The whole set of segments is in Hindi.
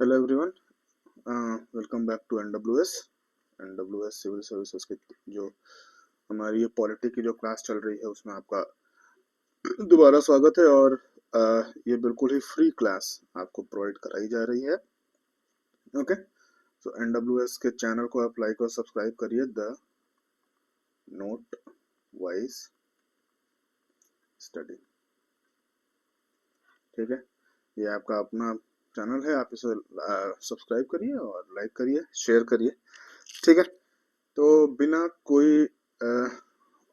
Hello everyone, welcome back to NWS civil services की जो हमारी ये पॉलिटी की जो क्लास चल रही है उसमें आपका दोबारा स्वागत है। और ये बिल्कुल ही फ्री क्लास आपको प्रोवाइड कराई जा रही है। ओके, सो एनडब्ल्यूएस के चैनल को आप लाइक और सब्सक्राइब करिए। द नोट वाइज स्टडी, ठीक है। ये आपका अपना चैनल है, आप इसे सब्सक्राइब करिए और लाइक करिए, शेयर करिए, ठीक है। तो बिना कोई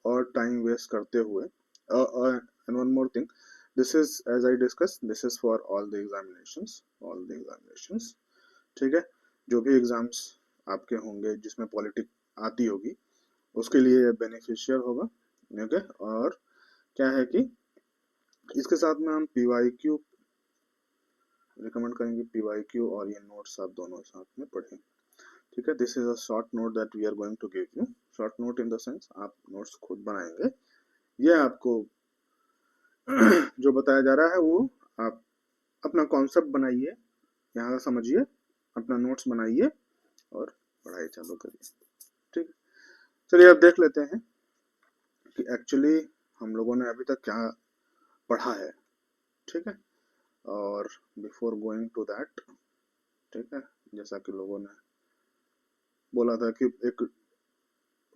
और टाइम वेस्ट करते हुए, and one more thing, this is, as I discussed, this is for all the examinations, ठीक है। जो भी एग्जाम्स आपके होंगे जिसमें पॉलिटिक्स आती होगी उसके लिए बेनिफिशियल होगा, ओके। और क्या है कि इसके साथ में हम पीवाईक्यू रिकमेंड करेंगे, पीवाईक्यू और ये नोट्स आप दोनों साथ में पढ़ें, ठीक है। This is a short note that we are going to give you. Short note in the sense आप नोट्स खुद बनाएंगे। ये आपको जो बताया जा रहा है वो आप अपना कॉन्सेप्ट बनाइए, यहाँ का समझिए, अपना नोट्स बनाइए और पढ़ाई चालू करिए, ठीक है। चलिए अब देख लेते हैं कि एक्चुअली हम लोगों ने अभी तक क्या पढ़ा है, ठीक है। और बिफोर गोइंग टू दैट, ठीक है, जैसा कि लोगों ने बोला था कि एक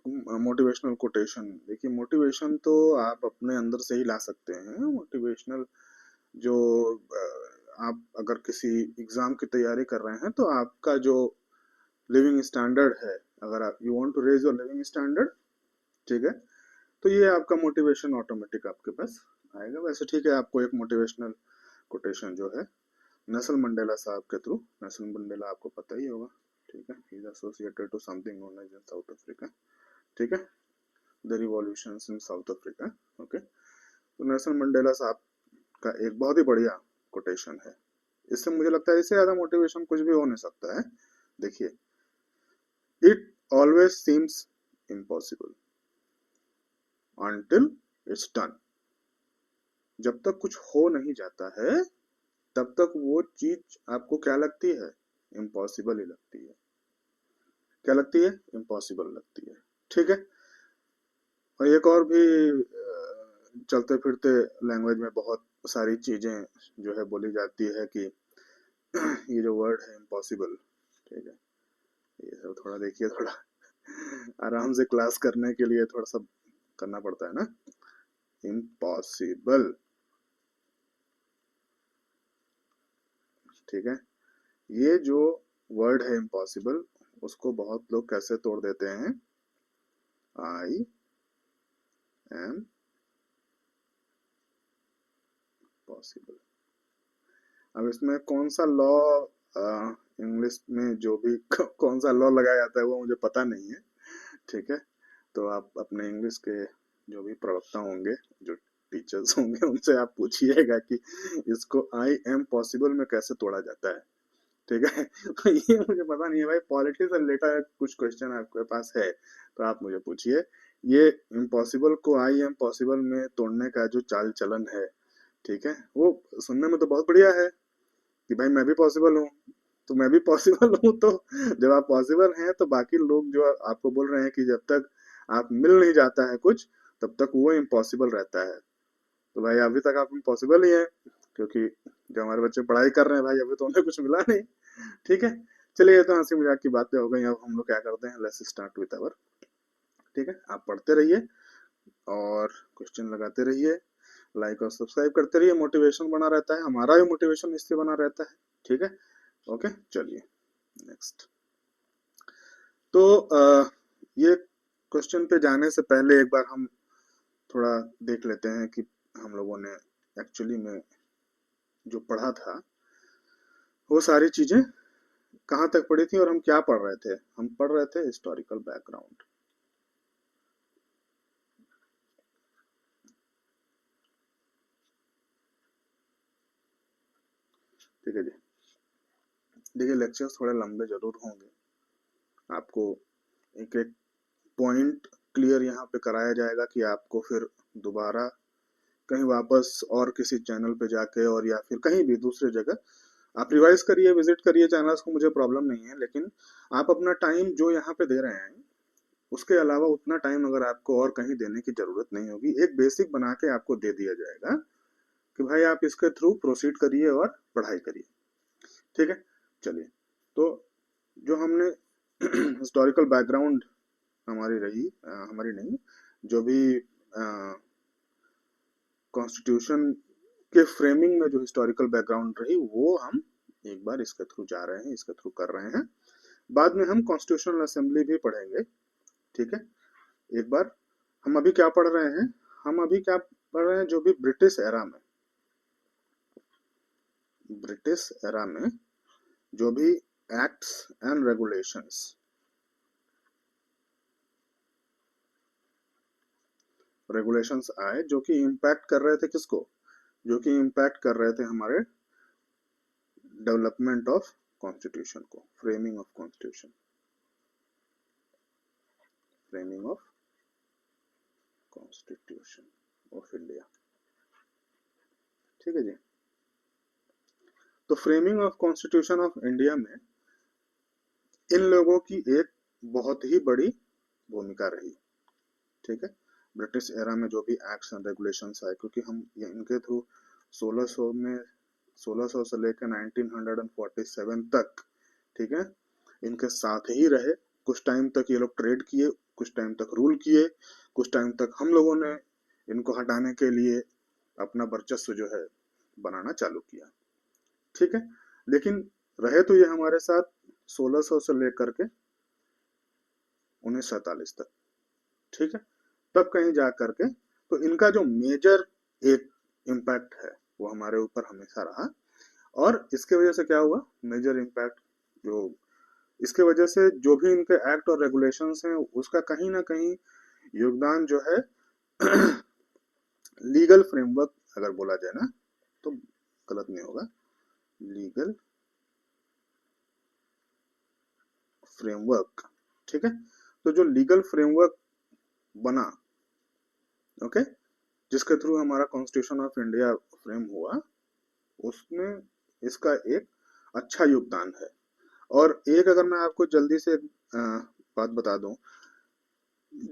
मोटिवेशनल कोटेशन, देखिए मोटिवेशन तो आप अपने अंदर से ही ला सकते हैं। मोटिवेशनल जो आप अगर किसी एग्जाम की तैयारी कर रहे हैं तो आपका जो लिविंग स्टैंडर्ड है, अगर आप you want to raise your living standard, ठीक है, तो ये आपका मोटिवेशन ऑटोमेटिक आपके पास आएगा। वैसे ठीक है, आपको एक मोटिवेशनल कोटेशन जो है नेल्सन मंडेला साहब के थ्रू, नेल्सन मंडेला आपको पता ही होगा, ठीक है, he is associated to something known as in South Africa, ठीक है, the revolutions in South Africa, okay. तो नेल्सन मंडेला साहब का एक बहुत ही बढ़िया कोटेशन है। इससे मुझे लगता है इससे ज्यादा मोटिवेशन कुछ भी हो नहीं सकता है। देखिए, it always seems impossible until it's done। जब तक कुछ हो नहीं जाता है तब तक वो चीज आपको क्या लगती है, इम्पॉसिबल ही लगती है। क्या लगती है, इम्पॉसिबल लगती है, ठीक है। और एक और भी चलते फिरते लैंग्वेज में बहुत सारी चीजें जो है बोली जाती है कि ये जो वर्ड है इम्पॉसिबल, ठीक है, ये सब थोड़ा देखिए, थोड़ा आराम से क्लास करने के लिए थोड़ा सा करना पड़ता है ना। इम्पॉसिबल, ठीक है। ये जो वर्ड है इम्पॉसिबल, उसको बहुत लोग कैसे तोड़ देते हैं, आई एम पॉसिबल। अब इसमें कौन सा लॉ इंग्लिश में जो भी कौन सा लॉ लगाया जाता है वो मुझे पता नहीं है, ठीक है। तो आप अपने इंग्लिश के जो भी प्रवक्ता होंगे, जो टीचर्स होंगे, उनसे आप पूछिएगा कि इसको आई एम पॉसिबल में कैसे तोड़ा जाता है, ठीक है। ये मुझे पता नहीं है भाई। पॉलिटिक्स से रिलेटेड कुछ क्वेश्चन आपके पास है तो आप मुझे पूछिए। ये इम्पॉसिबल को आई एम पॉसिबल में तोड़ने का जो चाल चलन है, ठीक है, वो सुनने में तो बहुत बढ़िया है कि भाई मैं भी पॉसिबल हूँ, तो मैं भी पॉसिबल हूँ। तो जब आप पॉसिबल हैं तो बाकी लोग जो आपको बोल रहे हैं कि जब तक आप मिल नहीं जाता है कुछ तब तक वो इम्पॉसिबल रहता है, तो भाई अभी तक आप इम्पॉसिबल ही है, क्योंकि जो हमारे बच्चे पढ़ाई कर रहे हैं भाई अभी तो उन्हें कुछ मिला नहीं, ठीक है। चलिए, ये तो हंसी मजाक की बातें हो गई। अब हम लोग क्या करते हैं, लेट्स स्टार्ट विद आवर, ठीक है। आप पढ़ते रहिए और क्वेश्चन लगाते रहिए, लाइक और सब्सक्राइब करते रहिए, मोटिवेशन बना रहता है, हमारा भी मोटिवेशन इससे बना रहता है, ठीक है। ओके, चलिए नेक्स्ट। तो ये क्वेश्चन पे जाने से पहले एक बार हम थोड़ा देख लेते हैं कि हम लोगों ने एक्चुअली में जो पढ़ा था वो सारी चीजें कहाँ तक पढ़ी थी और हम क्या पढ़ रहे थे। हम पढ़ रहे थे हिस्टोरिकल बैकग्राउंड, ठीक है जी। देखिए, लेक्चर्स थोड़े लंबे जरूर होंगे, आपको एक एक पॉइंट क्लियर यहाँ पे कराया जाएगा कि आपको फिर दोबारा कहीं वापस और किसी चैनल पे जाके और या फिर कहीं भी दूसरी जगह आप रिवाइज करिए, विजिट करिए चैनल्स को, मुझे प्रॉब्लम नहीं है, लेकिन आप अपना टाइम जो यहाँ पे दे रहे हैं उसके अलावा उतना टाइम अगर आपको और कहीं देने की जरूरत नहीं होगी। एक बेसिक बना के आपको दे दिया जाएगा कि भाई आप इसके थ्रू प्रोसीड करिए और पढ़ाई करिए। ठीक है, चलिए। तो जो हमने हिस्टोरिकल बैकग्राउंड हमारी रही, हमारी नहीं, जो भी कॉन्स्टिट्यूशन के फ्रेमिंग में जो हिस्टोरिकल बैकग्राउंड रही वो हम एक बार इसके थ्रू जा रहे हैं, इसके थ्रू कर रहे हैं। बाद में हम कॉन्स्टिट्यूशनल असेंबली भी पढ़ेंगे। ठीक है, एक बार हम अभी क्या पढ़ रहे हैं, हम अभी क्या पढ़ रहे हैं, जो भी ब्रिटिश एरा में जो भी एक्ट्स एंड रेगुलेशंस आए जो कि इम्पैक्ट कर रहे थे किसको, जो कि इम्पैक्ट कर रहे थे हमारे डेवलपमेंट ऑफ कॉन्स्टिट्यूशन को, framing of constitution, framing of constitution of India. ठीक है जी। तो framing of constitution of India में इन लोगों की एक बहुत ही बड़ी भूमिका रही। ठीक है, ब्रिटिश एरा में जो भी एक्ट्स एंड रेगुलेशंस आए, क्योंकि हम इनके थ्रू 1600 से लेकर 1947 तक, ठीक है, इनके साथ ही रहे। कुछ टाइम तक ये लोग ट्रेड किए, कुछ टाइम तक रूल किए, कुछ टाइम तक हम लोगों ने इनको हटाने के लिए अपना वर्चस्व जो है बनाना चालू किया। ठीक है, लेकिन रहे तो ये हमारे साथ 1600 से लेकर के 1947 तक। ठीक है, तब कहीं जा करके तो इनका जो मेजर एक इम्पैक्ट है वो हमारे ऊपर हमेशा रहा। और इसके वजह से क्या हुआ, मेजर इम्पैक्ट जो इसके वजह से जो भी इनके एक्ट और रेगुलेशंस हैं उसका कहीं ना कहीं योगदान जो है लीगल फ्रेमवर्क अगर बोला जाए ना तो गलत नहीं होगा, लीगल फ्रेमवर्क। ठीक है, तो जो लीगल फ्रेमवर्क बना, ओके, जिसके थ्रू हमारा कॉन्स्टिट्यूशन ऑफ इंडिया फ्रेम हुआ, उसमें इसका एक अच्छा योगदान है। और एक अगर मैं आपको जल्दी से बात बता दूं,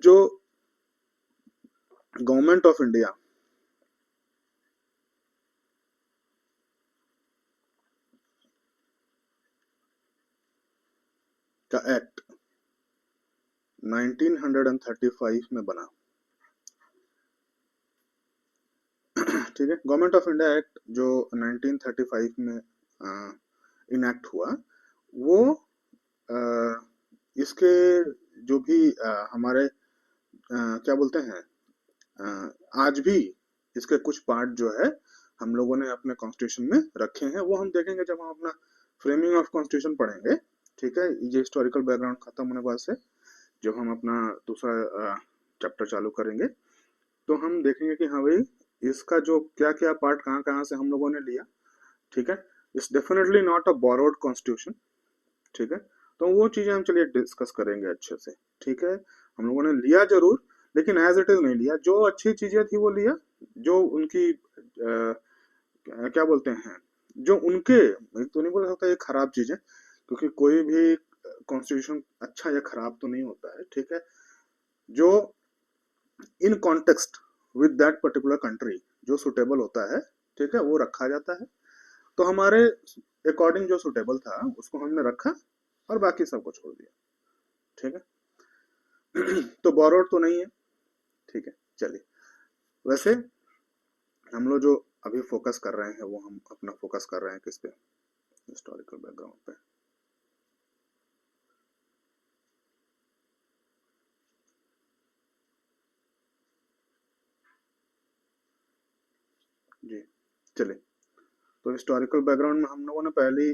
जो गवर्नमेंट ऑफ इंडिया का एक्ट 1935 में बना, ठीक है, गवर्नमेंट ऑफ इंडिया एक्ट जो 1935 में इनैक्ट हुआ, वो इसके जो भी हमारे क्या बोलते हैं, आज भी इसके कुछ पार्ट जो है हम लोगों ने अपने कॉन्स्टिट्यूशन में रखे हैं, वो हम देखेंगे जब हम अपना फ्रेमिंग ऑफ कॉन्स्टिट्यूशन पढ़ेंगे। ठीक है, ये हिस्टोरिकल बैकग्राउंड खत्म होने बाद से जब हम अपना दूसरा चैप्टर चालू करेंगे तो हम देखेंगे कि हाँ भाई इसका जो क्या क्या पार्ट कहाँ कहाँ से हम लोगों ने लिया। ठीक है, it's definitely not a borrowed constitution. ठीक है, तो वो चीजें हम चलिए डिस्कस करेंगे अच्छे से। ठीक है, हम लोगों ने लिया जरूर, लेकिन एज इट इज नहीं लिया। जो अच्छी चीजें थी वो लिया, जो उनकी क्या बोलते हैं, जो उनके, एक तो नहीं बोल सकता ये खराब चीजें, क्योंकि कोई भी कॉन्स्टिट्यूशन अच्छा या खराब तो नहीं होता है। ठीक है, जो in context with that particular country जो सुटेबल होता है, ठीक है, वो रखा जाता है। तो हमारे अकॉर्डिंग जो सुटेबल था उसको हमने रखा और बाकी सबको छोड़ दिया। ठीक है, तो बोरोड तो नहीं है। ठीक है, चलिए। वैसे हम लोग जो अभी फोकस कर रहे हैं वो हम अपना फोकस कर रहे हैं किस पे, हिस्टोरिकल बैकग्राउंड पे। जी, चलिए। तो हिस्टोरिकल बैकग्राउंड में हम लोगों ने पहली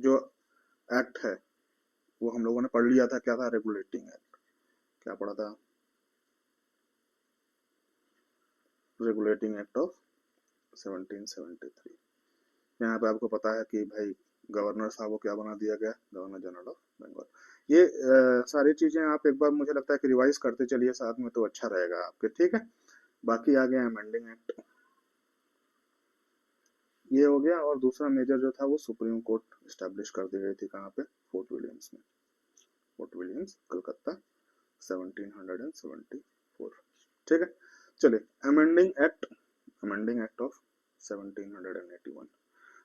जो एक्ट है वो हम लोगों ने पढ़ लिया था, क्या था, रेगुलेटिंग एक्ट। क्या पढ़ा था, रेगुलेटिंग एक्ट ऑफ 1773। यहाँ पे आपको पता है कि भाई गवर्नर साहब को क्या बना दिया गया, गवर्नर जनरल ऑफ बंगाल। ये सारी चीजें आप एक बार मुझे लगता है कि रिवाइज करते चलिए साथ में, तो अच्छा रहेगा आपके। ठीक है, बाकी आ गया अमेंडिंग एक्ट। ये हो गया। और दूसरा मेजर जो था वो सुप्रीम कोर्ट स्टैब्लिश कर दी गई थी, कहाँ पे, फोर्ट विलियम्स में, फोर्ट विलियम्स कलकत्ता 1774। ठीक है। चलिए, अमेंडिंग एक्ट ऑफ 1781।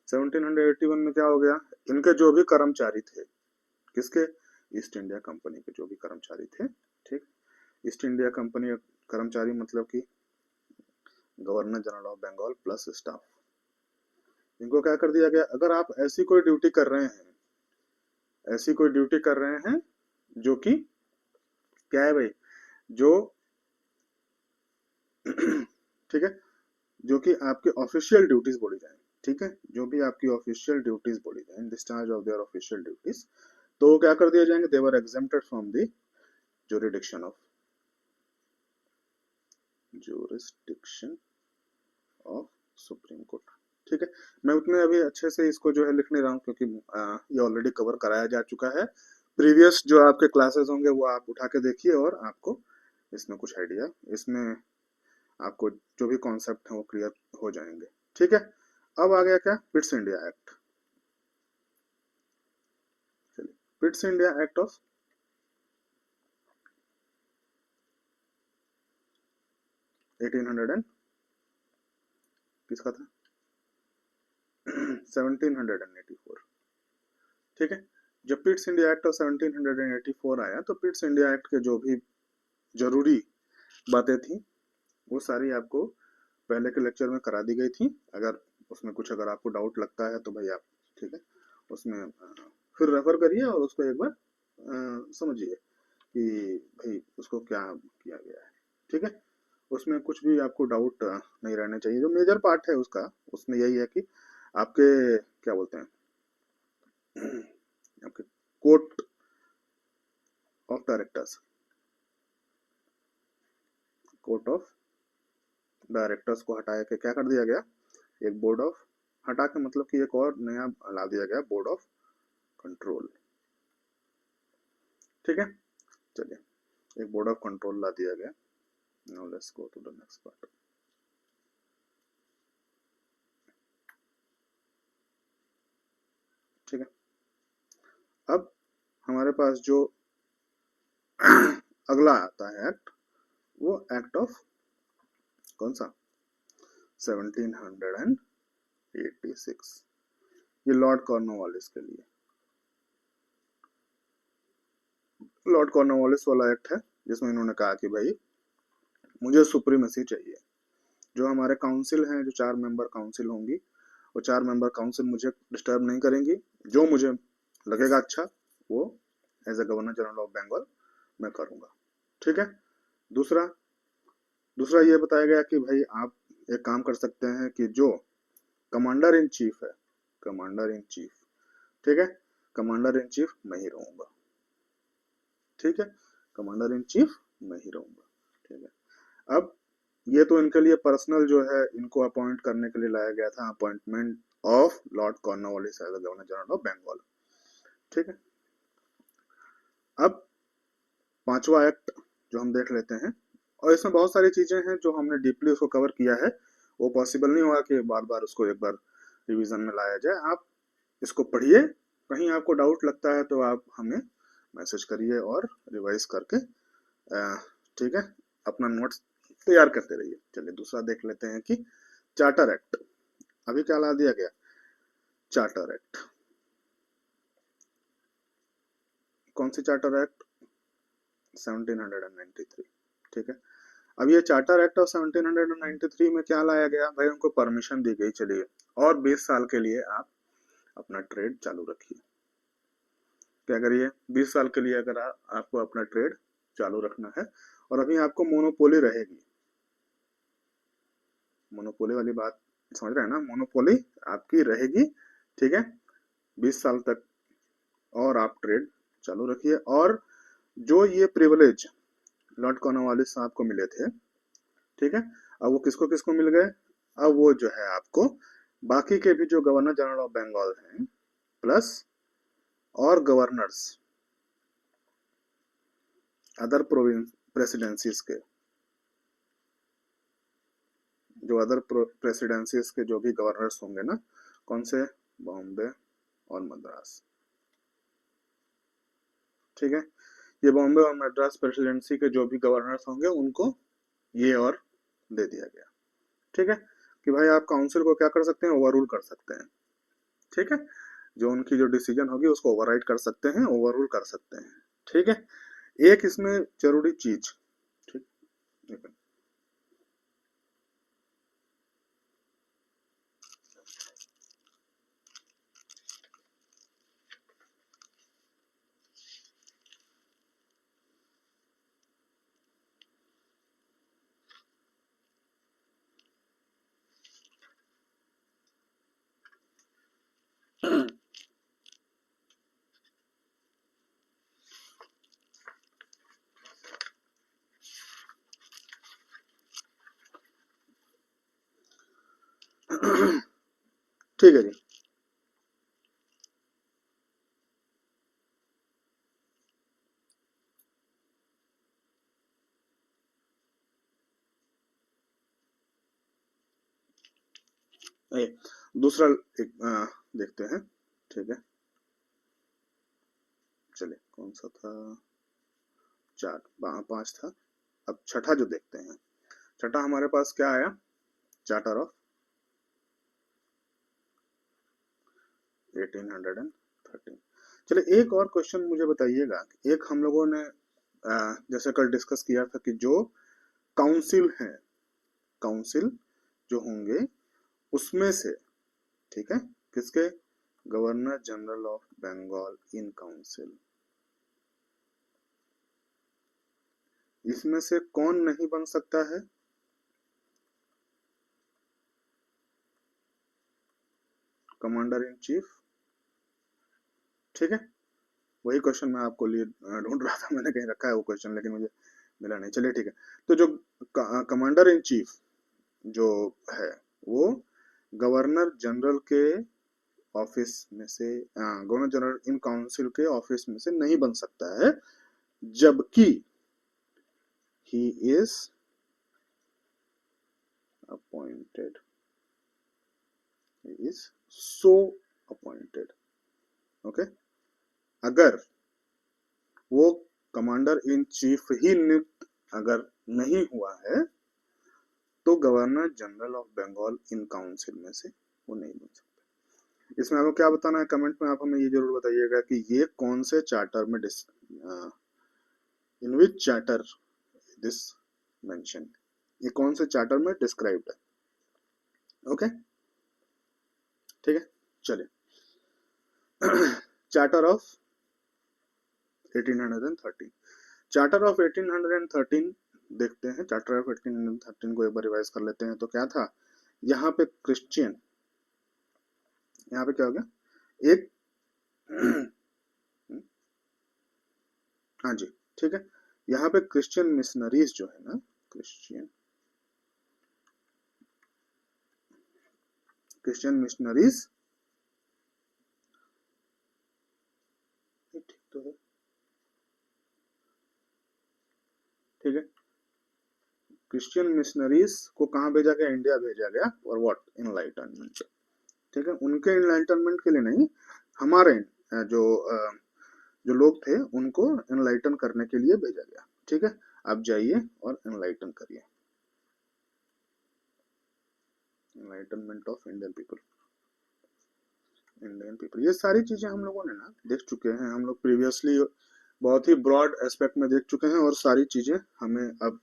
1781 में क्या हो गया, इनके जो भी कर्मचारी थे, किसके, ईस्ट इंडिया कंपनी के जो भी कर्मचारी थे, ठीक, ईस्ट इंडिया कंपनी कर्मचारी मतलब कि governor general of Bengal plus staff, इनको क्या कर दिया गया, अगर आप ऐसी कोई ड्यूटी कर रहे हैं, ऐसी कोई ड्यूटी कर रहे हैं जो कि क्या है भाई, जो ठीक है, जो कि आपके ऑफिशियल ड्यूटीज बोली जाए, ठीक है, जो भी आपकी ऑफिशियल ड्यूटीज बोली जाए, in discharge of their official duties, तो क्या कर दिया जाएंगे, they were exempted from the jurisdiction of Supreme Court. ठीक है, मैं उतने अभी अच्छे से इसको जो है लिख नहीं रहा हूँ, क्योंकि ये ऑलरेडी कवर कराया जा चुका है। प्रीवियस जो आपके क्लासेस होंगे वो आप उठा के देखिए, और आपको इसमें कुछ आइडिया, इसमें आपको जो भी कॉन्सेप्ट है वो क्लियर हो जाएंगे। ठीक है, अब आ गया क्या, पिट्स इंडिया एक्ट। चलिए, पिट्स इंडिया एक्ट ऑफ 1800 किसका था 1784। ठीक है, जब पिट्स इंडिया एक्ट ऑफ 1784 आया, तो पिट्स इंडिया एक्ट के जो भी जरूरी बातें थी वो सारी आपको पहले के लेक्चर में करा दी गई थी। अगर उसमें कुछ अगर आपको डाउट लगता है तो भाई आप, ठीक है, उसमें फिर रेफर करिए और उसको एक बार समझिए कि भाई उसको क्या किया गया है। ठीक है, उसमें कुछ भी आपको डाउट नहीं रहना चाहिए। जो मेजर पार्ट है उसका, उसमें यही है कि आपके क्या बोलते हैं, आपके court of directors, court of directors को हटाया के क्या कर दिया गया, एक बोर्ड ऑफ, हटा के मतलब कि एक और नया ला दिया गया, बोर्ड ऑफ कंट्रोल। ठीक है, चलिए, एक बोर्ड ऑफ कंट्रोल ला दिया गया। Now let's go to the next part. ठीक है, अब हमारे पास जो अगला आता है एक्ट, वो एक्ट ऑफ कौन सा, 1786। ये लॉर्ड कॉर्नवालिस के लिए, लॉर्ड कॉर्नवालिस वाला एक्ट है, जिसमें इन्होंने कहा कि भाई मुझे सुप्रीमेसी चाहिए। जो हमारे काउंसिल हैं, जो 4 मेंबर काउंसिल होंगी, वो 4 मेंबर काउंसिल मुझे डिस्टर्ब नहीं करेंगी। जो मुझे लगेगा अच्छा वो as a governor general of Bengal मैं करूंगा। ठीक है, दूसरा ये बताया गया कि भाई आप एक काम कर सकते हैं कि जो कमांडर इन चीफ है, कमांडर इन चीफ, ठीक है, कमांडर इन चीफ मैं ही रहूंगा। ठीक है, कमांडर इन चीफ मैं ही रहूंगा। ठीक है, अब ये तो इनके लिए पर्सनल जो है, इनको अपॉइंट करने के लिए लाया गया था, appointment of Lord Cornwallis as governor general of Bengal. ठीक है, अब 5वां एक्ट जो हम देख लेते हैं, और इसमें बहुत सारी चीजें हैं जो हमने डीपली उसको कवर किया है, वो पॉसिबल नहीं होगा कि बार बार उसको एक बार रिवीजन में लाया जाए। आप इसको पढ़िए, कहीं आपको डाउट लगता है तो आप हमें मैसेज करिए और रिवाइज करके ठीक है अपना नोट्स तैयार करते रहिए। चलिए, दूसरा देख लेते हैं कि चार्टर एक्ट। अभी क्या ला दिया गया, चार्टर एक्ट। कौन सी चार्टर एक्ट, 1793। ठीक है, अब ये चार्टर एक्ट ऑफ 1793 में क्या लाया गया भाई, उनको परमिशन दी गई, चलिए और 20 साल के लिए आप अपना ट्रेड चालू रखिए। क्या करिए, 20 साल के लिए अगर आपको अपना ट्रेड चालू रखना है, और अभी आपको मोनोपोली रहेगी, मोनोपोली वाली बात समझ रहे हैं ना, मोनोपोली आपकी रहेगी। ठीक है, 20 साल तक और आप ट्रेड चालू रखिए। और जो ये प्रिविलेज लॉर्ड कॉर्नवालिस साहब को मिले थे, ठीक है, अब वो किसको किसको मिल गए, अब वो जो है आपको बाकी के भी जो गवर्नर जनरल ऑफ बंगाल हैं प्लस और गवर्नर्स अदर प्रोविंस प्रेसिडेंसीज के, जो अदर प्रेसिडेंसीज के जो भी गवर्नर्स होंगे ना, कौन से? बॉम्बे और मद्रास। ठीक है, ये बॉम्बे और मद्रास प्रेसिडेंसी के जो भी गवर्नर्स होंगे उनको ये और दे दिया गया। ठीक है, कि भाई आप काउंसिल को क्या कर सकते हैं? ओवररूल कर सकते हैं। ठीक है, जो उनकी जो डिसीजन होगी उसको ओवरराइड कर सकते हैं, ओवररूल कर सकते हैं। ठीक है, एक इसमें जरूरी चीज, ठीक है, ठीक है जी। ये दूसरा एक देखते हैं। ठीक है, चलिए कौन सा था? चार, पांच था। अब छठा जो देखते हैं, छठा हमारे पास क्या आया? Charter of 1813। चलिए एक और क्वेश्चन मुझे बताइएगा। एक हम लोगों ने जैसे कल डिस्कस किया था कि जो काउंसिल है, काउंसिल जो होंगे उसमें से, ठीक है, किसके? Governor general of Bengal in council, इसमें से कौन नहीं बन सकता है? Commander in chief. ठीक है, वही क्वेश्चन मैं आपको लिए ढूंढ रहा था, मैंने कहीं रखा है वो क्वेश्चन लेकिन मुझे मिला नहीं। चलिए ठीक है, तो जो कमांडर इन चीफ जो है वो गवर्नर जनरल के ऑफिस में से, गवर्नर जनरल इन काउंसिल के ऑफिस में से नहीं बन सकता है, जबकि he is appointed, he is so appointed. Okay, अगर वो कमांडर इन चीफ ही नियुक्त अगर नहीं हुआ है तो governor general of Bengal in council में से वो नहीं बन सकता। इसमें आपको क्या बताना है? कमेंट में आप हमें ये जरूर बताइएगा कि ये कौन से चार्टर में इन विच चार्टर दिस मेंशन, ये कौन से चार्टर में डिस्क्राइब्ड है। ओके, ठीक है, चलिए चार्टर ऑफ 1813, चार्टर ऑफ 1813 देखते हैं। चार्टर ऑफ 1813 को एक बार रिवाइज कर लेते हैं। तो क्या था यहाँ पे? क्रिश्चियन, यहाँ पे क्या हो गया? एक हाँ जी, ठीक है, यहाँ पे क्रिश्चियन मिशनरीज जो है ना, क्रिश्चियन मिशनरीज, ठीक तो है, ठीक है, क्रिश्चियन मिशनरीज को कहाँ भेजा गया? इंडिया भेजा गया। और व्हाट? इनलाइटनमेंट। ठीक है, उनके इनलाइटनमेंट के लिए नहीं, हमारे जो जो लोग थे उनको इनलाइटन करने के लिए भेजा गया। ठीक है, आप जाइए और इनलाइटन करिए, enlightenment of Indian people, Indian people. ये सारी चीजें हम लोगों ने ना देख चुके हैं, हम लोग प्रीवियसली बहुत ही ब्रॉड एस्पेक्ट में देख चुके हैं, और सारी चीजें हमें अब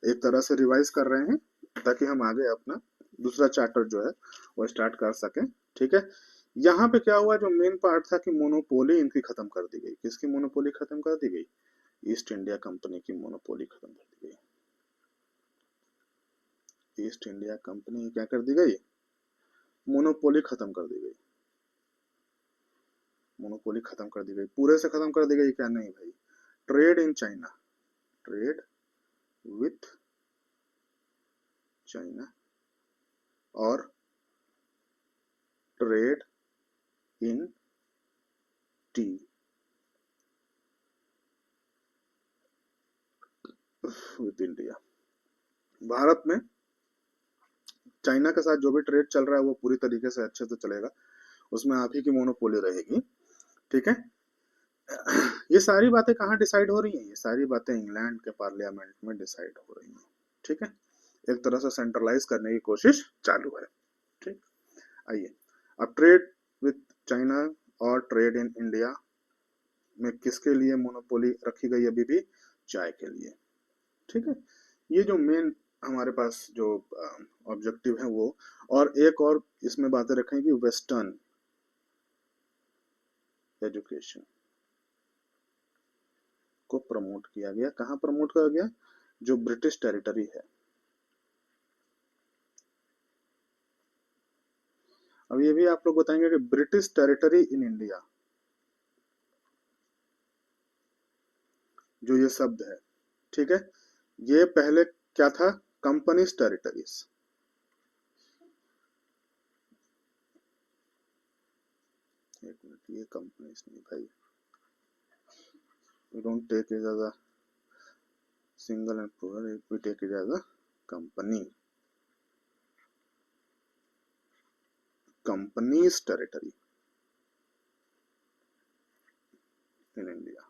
एक तरह से रिवाइज कर रहे हैं ताकि हम आगे अपना दूसरा चैप्टर जो है वो स्टार्ट कर सकें। ठीक है, यहाँ पे क्या हुआ? जो मेन पार्ट था कि मोनोपोली इनकी खत्म कर दी गई। किसकी मोनोपोली खत्म कर दी गई? ईस्ट इंडिया कंपनी की मोनोपोली खत्म कर दी गई। ईस्ट इंडिया कंपनी क्या कर दी गई? मोनोपोली खत्म कर दी गई। मोनोपोली खत्म कर दी गई, पूरे से खत्म कर दी गई क्या? नहीं भाई, trade in China, trade with China और trade in tea with India. भारत में चाइना के साथ जो भी ट्रेड चल रहा है वो पूरी तरीके से अच्छे से चलेगा, उसमें आप ही की मोनोपोली रहेगी। ठीक है। ये सारी बातें कहाँ डिसाइड हो रही हैं? ये सारी बातें इंग्लैंड के पार्लियामेंट में डिसाइड हो रही हैं। ठीक है। एक तरह से सेंट्रलाइज करने की कोशिश चालू है। ठीक। आइए, अब ट्रेड विथ चाइना और ट्रेड इन इंडिया में किसके लिए मोनोपोली रखी गई? अभी भी चाय के लिए। ठीक है। ये जो मेन हमारे पास जो ऑब्जेक्टिव है वो, और एक और इसमें बातें रखेंगे, वेस्टर्न एजुकेशन को प्रमोट किया गया। कहाँ प्रमोट किया गया? जो ब्रिटिश टेरिटरी है। अब ये भी आप लोग बताएंगे कि ब्रिटिश टेरिटरी इन इंडिया, जो ये शब्द है, ठीक है, ये पहले क्या था? Companies territories. एक मिनट, ये कंपनीज नहीं भाई, we don't take it as a single and plural, we take it as a company, companies territory in India।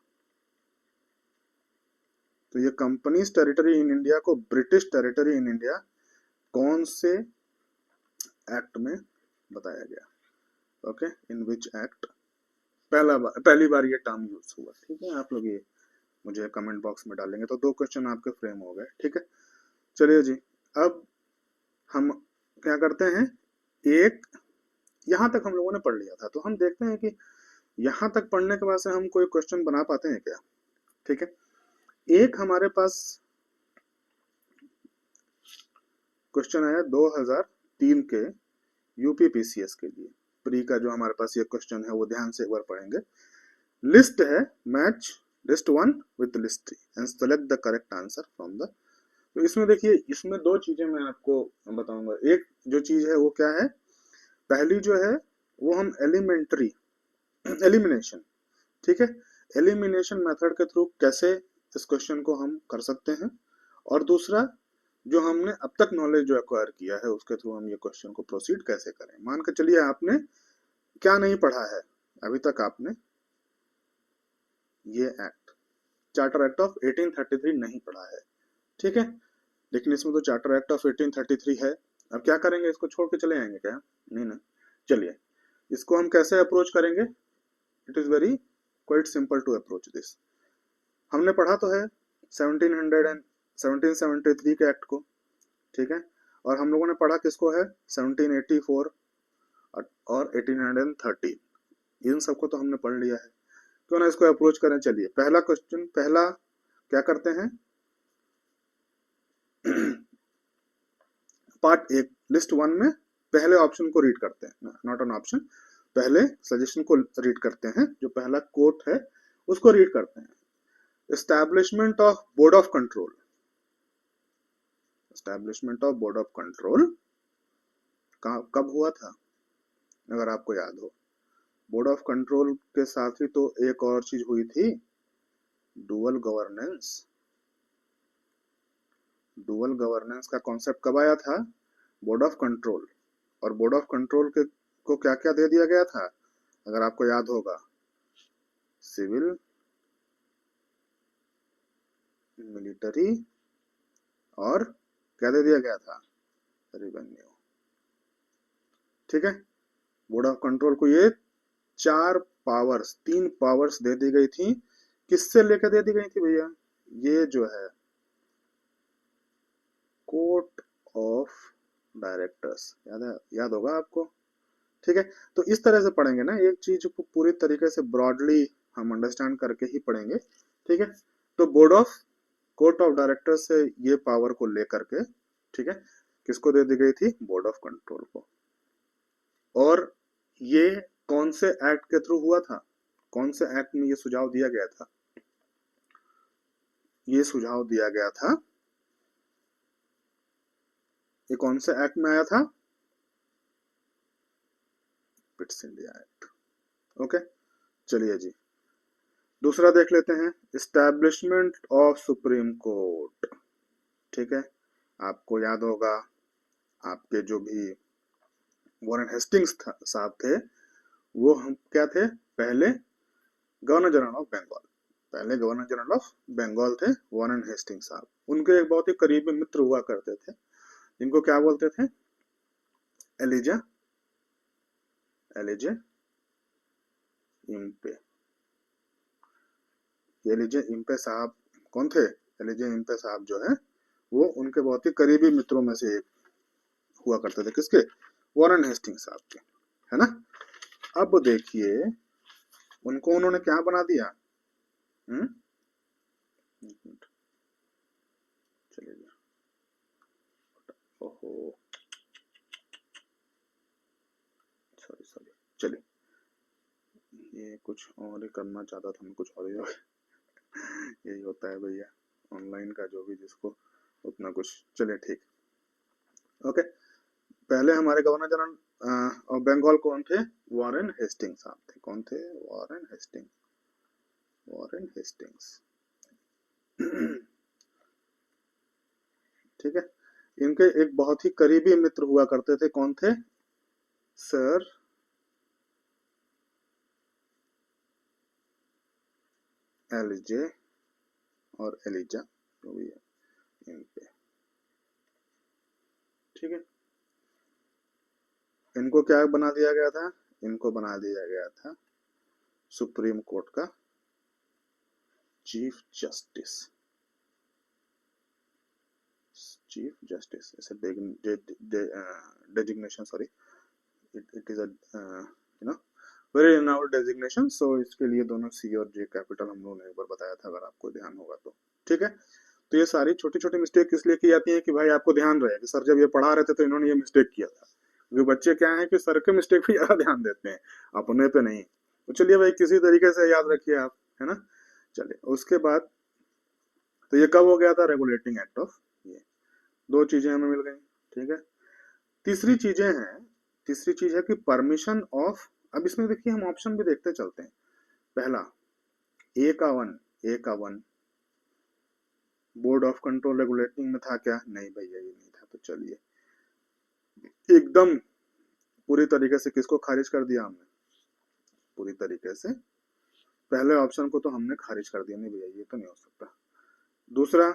तो ये कंपनीज टेरिटरी इन इंडिया को ब्रिटिश टेरिटरी इन इंडिया कौन से एक्ट में बताया गया? ओके, इन विच एक्ट पहली बार ये टर्म यूज हुआ? ठीक है, आप लोग ये मुझे कमेंट बॉक्स में डालेंगे तो 2 क्वेश्चन आपके फ्रेम हो गए। ठीक है, चलिए जी, अब हम क्या करते हैं, एक यहां तक हम लोगों ने पढ़ लिया था, तो हम देखते हैं कि यहां तक पढ़ने के बाद से हम कोई क्वेश्चन बना पाते हैं क्या? ठीक है, एक हमारे पास क्वेश्चन आया 2003 के यूपीपीसीएस के लिए, प्री का जो हमारे पास ये क्वेश्चन है वो ध्यान से एक बार पढ़ेंगे। लिस्ट है, match list 1 with list 3 and select the correct answer from the. तो इसमें देखिए, इसमें 2 चीजें मैं आपको बताऊंगा। एक जो चीज है वो क्या है? पहली जो है वो हम एलिमिनेशन, ठीक है, एलिमिनेशन मेथड के थ्रू कैसे इस क्वेश्चन को हम कर सकते हैं, और दूसरा जो हमने अब तक नॉलेज जो एक्वायर किया है उसके थ्रू हम ये क्वेश्चन को प्रोसीड कैसे करें। मान के चलिए आपने क्या नहीं पढ़ा है अभी तक, आपने ये एक्ट, चार्टर एक्ट ऑफ 1833 नहीं पढ़ा है। ठीक है, लेकिन इसमें तो चार्टर एक्ट ऑफ 1833 है। अब क्या करेंगे, इसको छोड़ के चले आएंगे क्या? नहीं ना, चलिए इसको हम कैसे अप्रोच करेंगे। It is very quite simple to approach this. हमने पढ़ा तो है 1773 के एक्ट को, ठीक है, और हम लोगों ने पढ़ा किसको है? 1784 और 1813, इन सबको तो हमने पढ़ लिया है। क्यों ना इसको अप्रोच करें। चलिए, पहला क्वेश्चन, पहला क्या करते हैं, पार्ट 1 लिस्ट 1 में पहले ऑप्शन को रीड करते हैं, नॉट एन ऑप्शन, पहले सजेशन को रीड करते हैं, जो पहला कोट है उसको रीड करते हैं। Establishment of board of control, establishment of board of control कब हुआ था? अगर आपको याद हो, बोर्ड ऑफ कंट्रोल के साथ ही तो एक और चीज हुई थी, डुअल गवर्नेंस। डुअल गवर्नेंस का कॉन्सेप्ट कब आया था? बोर्ड ऑफ कंट्रोल, और बोर्ड ऑफ कंट्रोल के को क्या क्या दे दिया गया था? अगर आपको याद होगा, सिविल, मिलिट्री, और क्या दे दिया गया था? रेवेन्यू। ठीक है, बोर्ड ऑफ कंट्रोल को ये 3 पावर्स दे दी गई थी। किससे लेकर दे दी गई थी भैया? ये जो है कोर्ट ऑफ डायरेक्टर्स, याद होगा आपको। ठीक है, तो इस तरह से पढ़ेंगे ना, एक चीज को पूरी तरीके से ब्रॉडली हम अंडरस्टैंड करके ही पढ़ेंगे। ठीक है, तो board of court of director से ये पावर को लेकर के, ठीक है, किसको दे दी गई थी? बोर्ड ऑफ कंट्रोल को। और ये कौन से एक्ट के थ्रू हुआ था? कौन से एक्ट में ये सुझाव दिया गया था? ये सुझाव दिया गया था, ये कौन से एक्ट में आया था? Pitt's India act. ओके, चलिए जी, दूसरा देख लेते हैं, एस्टैब्लिशमेंट ऑफ सुप्रीम कोर्ट। ठीक है, आपको याद होगा आपके जो भी वॉरेन हेस्टिंग्स साहब थे, वो हम क्या थे, पहले गवर्नर जनरल ऑफ बंगाल, पहले गवर्नर जनरल ऑफ बंगाल थे वॉरेन हेस्टिंग्स साहब। उनके एक बहुत ही करीबी मित्र हुआ करते थे, जिनको क्या बोलते थे, एलिजा एलिजे इम्पे। एलिजे इम्पे साहब कौन थे? एलिजे इम्पे साहब जो है वो उनके बहुत ही करीबी मित्रों में से एक हुआ करते थे। किसके? वॉरेन हेस्टिंग्स साहब के, है ना। अब देखिए उनको उन्होंने क्या बना दिया, चलिए, ओहो सॉरी, चलिए, ये कुछ और ही करना चाहता था मैं, कुछ और ही यही होता है भैया ऑनलाइन का, जो भी जिसको उतना कुछ। चलिए ठीक, ओके। पहले हमारे गवर्नर जनरल ऑफ बंगाल कौन थे? वॉरेन हेस्टिंग्स साहब थे। कौन थे? Warren Hastings, Warren Hastings. ठीक है। इनके एक बहुत ही करीबी मित्र हुआ करते थे, कौन थे? सर एलिजे और एलिजा, जो भी है इन पे, ठीक है। इनको क्या बना दिया गया था? इनको बना दिया गया था सुप्रीम कोर्ट का चीफ जस्टिस, चीफ जस्टिस ऐसे designation, sorry, it is a you know very renowned designation. So इसके लिए दोनों सी और जे कैपिटल हम लोगों ने एक बार बताया था, अगर आपको ध्यान होगा तो, ठीक है। तो ये सारी छोटी छोटी मिस्टेक इसलिए की जाती है कि भाई आपको ध्यान रहे कि सर जब ये पढ़ा रहे थे तो इन्होंने ये मिस्टेक किया था, क्योंकि बच्चे क्या है कि सर के मिस्टेक पे ज्यादा ध्यान देते हैं, अपने पे नहीं। तो चलिए भाई किसी तरीके से याद रखिए आप, है ना। चलिए उसके बाद, तो ये कब हो गया था? रेगुलेटिंग एक्ट ऑफ, ये दो चीजें हमें मिल गई, ठीक है। तीसरी चीजें हैं, तीसरी चीज है कि परमिशन ऑफ, अब इसमें देखिए हम ऑप्शन भी देखते चलते हैं। पहला ए का वन, ए का one board of control regulating में था क्या? नहीं भैया ये नहीं था। तो चलिए एकदम पूरी तरीके से किसको खारिज कर दिया हमने? पूरी तरीके से पहले ऑप्शन को तो हमने खारिज कर दिया, नहीं भैया ये तो नहीं हो सकता। दूसरा,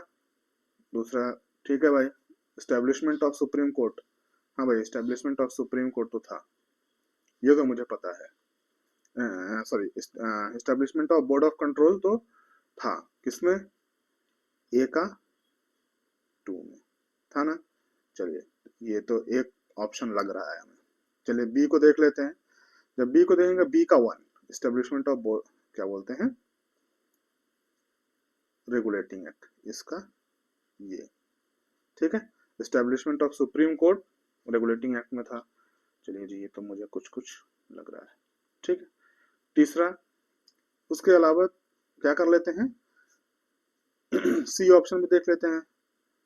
दूसरा ठीक है भाई, एस्टेब्लिशमेंट ऑफ सुप्रीम कोर्ट, हाँ भाई एस्टेब्लिशमेंट ऑफ सुप्रीम कोर्ट तो था, ये तो मुझे पता है। Sorry, establishment of board of control तो था, किसमें? ए का 2 में था ना। चलिए ये तो एक ऑप्शन लग रहा है हमें। चलिए बी को देख लेते हैं। जब बी को देखेंगे, बी का 1 एस्टेब्लिशमेंट ऑफ बोर्ड, क्या बोलते हैं, रेगुलेटिंग एक्ट, इसका ये, ठीक है। Establishment of Supreme court regulating act में था। चलिए जी ये तो मुझे कुछ कुछ लग रहा है, ठीक है। तीसरा, उसके अलावा क्या कर लेते हैं, सी ऑप्शन भी देख लेते हैं।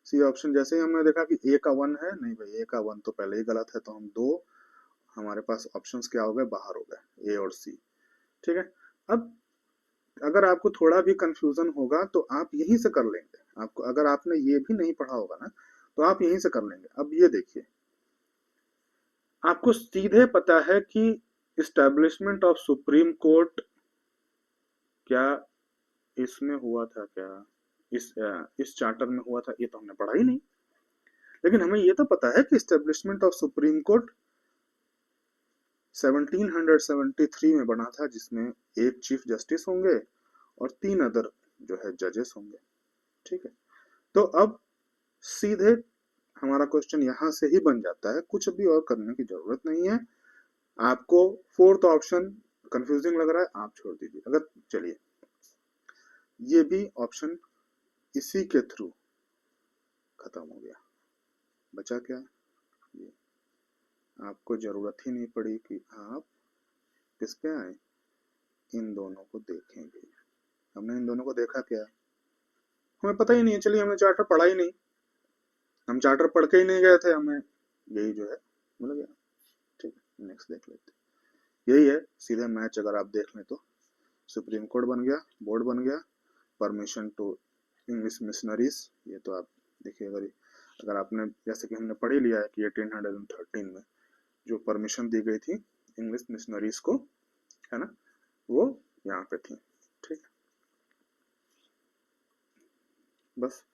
सी ऑप्शन जैसे ही हमने देखा कि ए का 1 है, नहीं भाई ए का 1 तो पहले ही गलत है, तो हम दो, हमारे पास ऑप्शंस क्या हो गए, बाहर हो गए, ए और सी, ठीक है। अब अगर आपको थोड़ा भी कंफ्यूजन होगा तो आप यहीं से कर लेंगे, आपको अगर आपने ये भी नहीं पढ़ा होगा ना तो आप यहीं से कर लेंगे। अब ये देखिए, आपको सीधे पता है कि इस्टेब्लिशमेंट ऑफ सुप्रीम कोर्ट क्या इसमें हुआ था क्या, इस चार्टर में हुआ था, ये तो हमने पढ़ा ही नहीं। लेकिन हमें ये तो पता है कि इस्टेब्लिशमेंट ऑफ सुप्रीम कोर्ट 1773 में बना था, जिसमें एक चीफ जस्टिस होंगे और 3 अदर जो है जजेस होंगे, ठीक है। तो अब सीधे हमारा क्वेश्चन यहां से ही बन जाता है, कुछ भी और करने की जरूरत नहीं है। आपको फोर्थ ऑप्शन कंफ्यूजिंग लग रहा है, आप छोड़ दीजिए। अगर चलिए ये भी ऑप्शन इसी के थ्रू खत्म हो गया, बचा क्या? ये आपको जरूरत ही नहीं पड़ी कि आप किस पे आए, इन दोनों को देखेंगे। हमने इन दोनों को देखा क्या, हमें पता ही नहीं है। चलिए हमने चार्टर पढ़ा ही नहीं, हम चार्टर पढ़ के ही नहीं गए थे, हमें यही जो है मिल गया, ठीक है। नेक्स्ट देख लेते हैं। यही है सीधे मैच, अगर आप देख लें तो सुप्रीम कोर्ट बन गया, बोर्ड बन गया, परमिशन टू इंग्लिश मिशनरीज, ये तो आप देखिए, अगर अगर आपने जैसे कि हमने पढ़ ही लिया है कि 1813 में जो परमिशन दी गई थी इंग्लिश मिशनरीज को, है ना, वो यहाँ पे थी। ठीक है, बस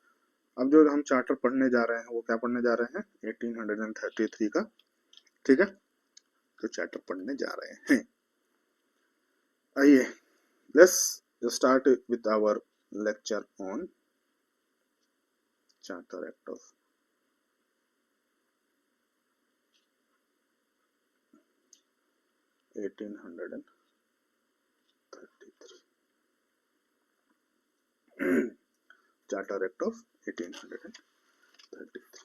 अब जो हम चार्टर पढ़ने जा रहे हैं वो क्या पढ़ने जा रहे हैं, 1833 का। ठीक है, तो चार्टर पढ़ने जा रहे हैं। आइए, let's start with our lecture on charter act of 1833। Charter act of 1833।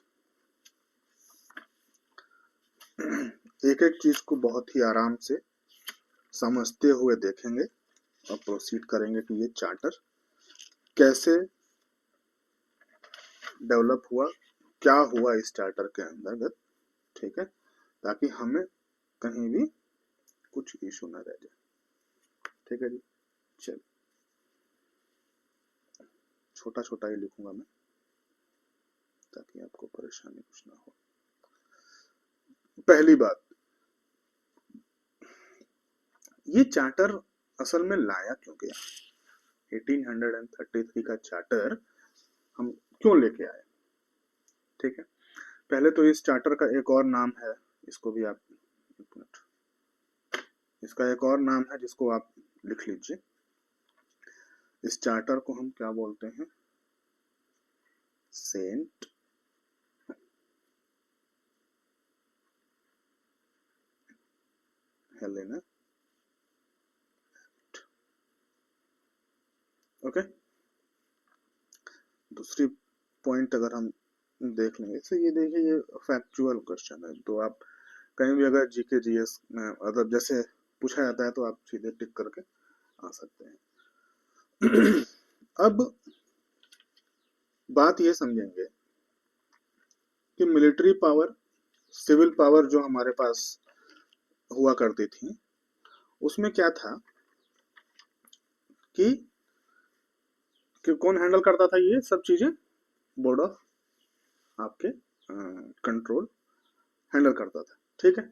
एक एक चीज को बहुत ही आराम से समझते हुए देखेंगे और प्रोसीड करेंगे कि ये चार्टर कैसे डेवलप हुआ, क्या हुआ इस चार्टर के अंतर्गत। ठीक है, ताकि हमें कहीं भी कुछ इशू ना रह जाए। ठीक है जी, चल छोटा छोटा ही लिखूंगा मैं ताकि आपको परेशानी कुछ ना हो। पहली बात, ये चार्टर असल में लाया क्यों गया, 1833 का चार्टर हम क्यों लेके आए। ठीक है, पहले तो इस चार्टर का एक और नाम है, इसको भी आप एक मिनट, इसका एक और नाम है जिसको आप लिख लीजिए। इस चार्टर को हम क्या बोलते हैं, सेंट हेलेना। ओके, दूसरी पॉइंट अगर हम देख लेंगे तो ये देखिए, ये फैक्चुअल क्वेश्चन है, तो आप कहीं भी अगर जीके जीएस में मतलब जैसे पूछा जाता है तो आप सीधे टिक करके आ सकते हैं। अब बात ये समझेंगे कि मिलिट्री पावर, सिविल पावर जो हमारे पास हुआ करती थी, उसमें क्या था कि कौन हैंडल करता था ये सब चीजें, बोर्ड ऑफ आपके कंट्रोल हैंडल करता था। ठीक है,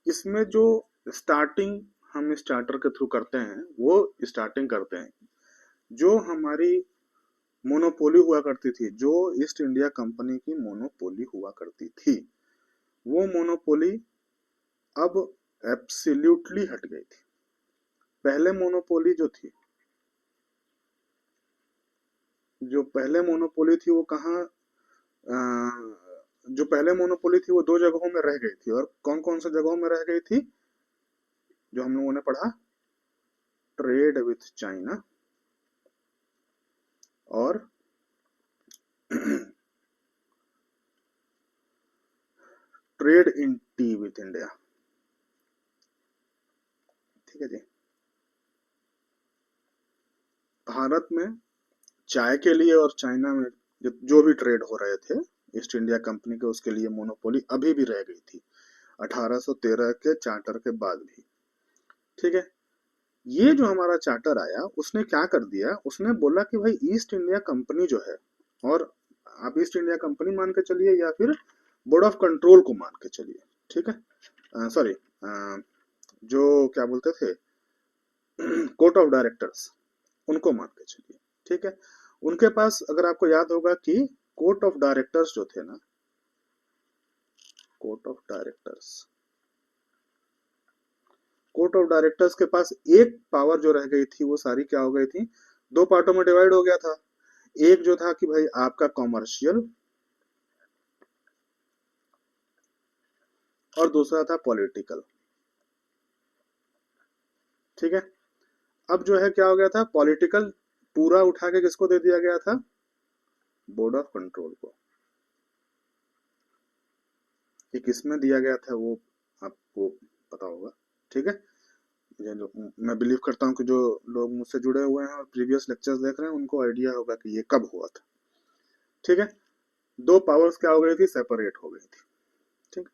इसमें जो स्टार्टिंग हम इस चार्टर के थ्रू करते हैं, वो स्टार्टिंग करते हैं जो हमारी मोनोपोली हुआ करती थी, जो ईस्ट इंडिया कंपनी की मोनोपोली हुआ करती थी, वो मोनोपोली अब एब्सोल्युटली हट गई थी। पहले मोनोपोली जो थी, वो कहाँ, जो पहले मोनोपोली थी वो दो जगहों में रह गई थी। और कौन कौन सी जगहों में रह गई थी, जो हम लोगों ने पढ़ा, ट्रेड विथ चाइना और trade in tea with India. ठीक है जी, भारत में चाय के लिए और चाइना में जो भी ट्रेड हो रहे थे ईस्ट इंडिया कंपनी के, उसके लिए मोनोपोली अभी भी रह गई थी 1813 के चार्टर के बाद भी। ठीक है, ये जो हमारा चार्टर आया उसने क्या कर दिया, उसने बोला कि भाई ईस्ट इंडिया कंपनी जो है, और आप ईस्ट इंडिया कंपनी मान के चलिए या फिर बोर्ड ऑफ कंट्रोल को मान के चलिए। ठीक है, सॉरी, जो क्या बोलते थे, कोर्ट ऑफ डायरेक्टर्स, उनको मान के चलिए। ठीक है, उनके पास अगर आपको याद होगा कि कोर्ट ऑफ डायरेक्टर्स जो थे ना, कोर्ट ऑफ डायरेक्टर्स के पास एक पावर जो रह गई थी, वो सारी क्या हो गई थी, दो पार्टों में डिवाइड हो गया था। एक जो था कि भाई आपका कॉमर्शियल, और दूसरा था पॉलिटिकल। ठीक है, अब जो है क्या हो गया था, पॉलिटिकल पूरा उठा के किसको दे दिया गया था, बोर्ड ऑफ कंट्रोल को। ये किसमें दिया गया था वो आपको पता होगा। ठीक है, मैं बिलीव करता हूँ कि जो लोग मुझसे जुड़े हुए हैं और प्रीवियस लेक्चर्स देख रहे हैं उनको आइडिया होगा कि ये कब हुआ था। ठीक है, दो पावर्स क्या हो गई थी, सेपरेट हो गई थी। ठीक,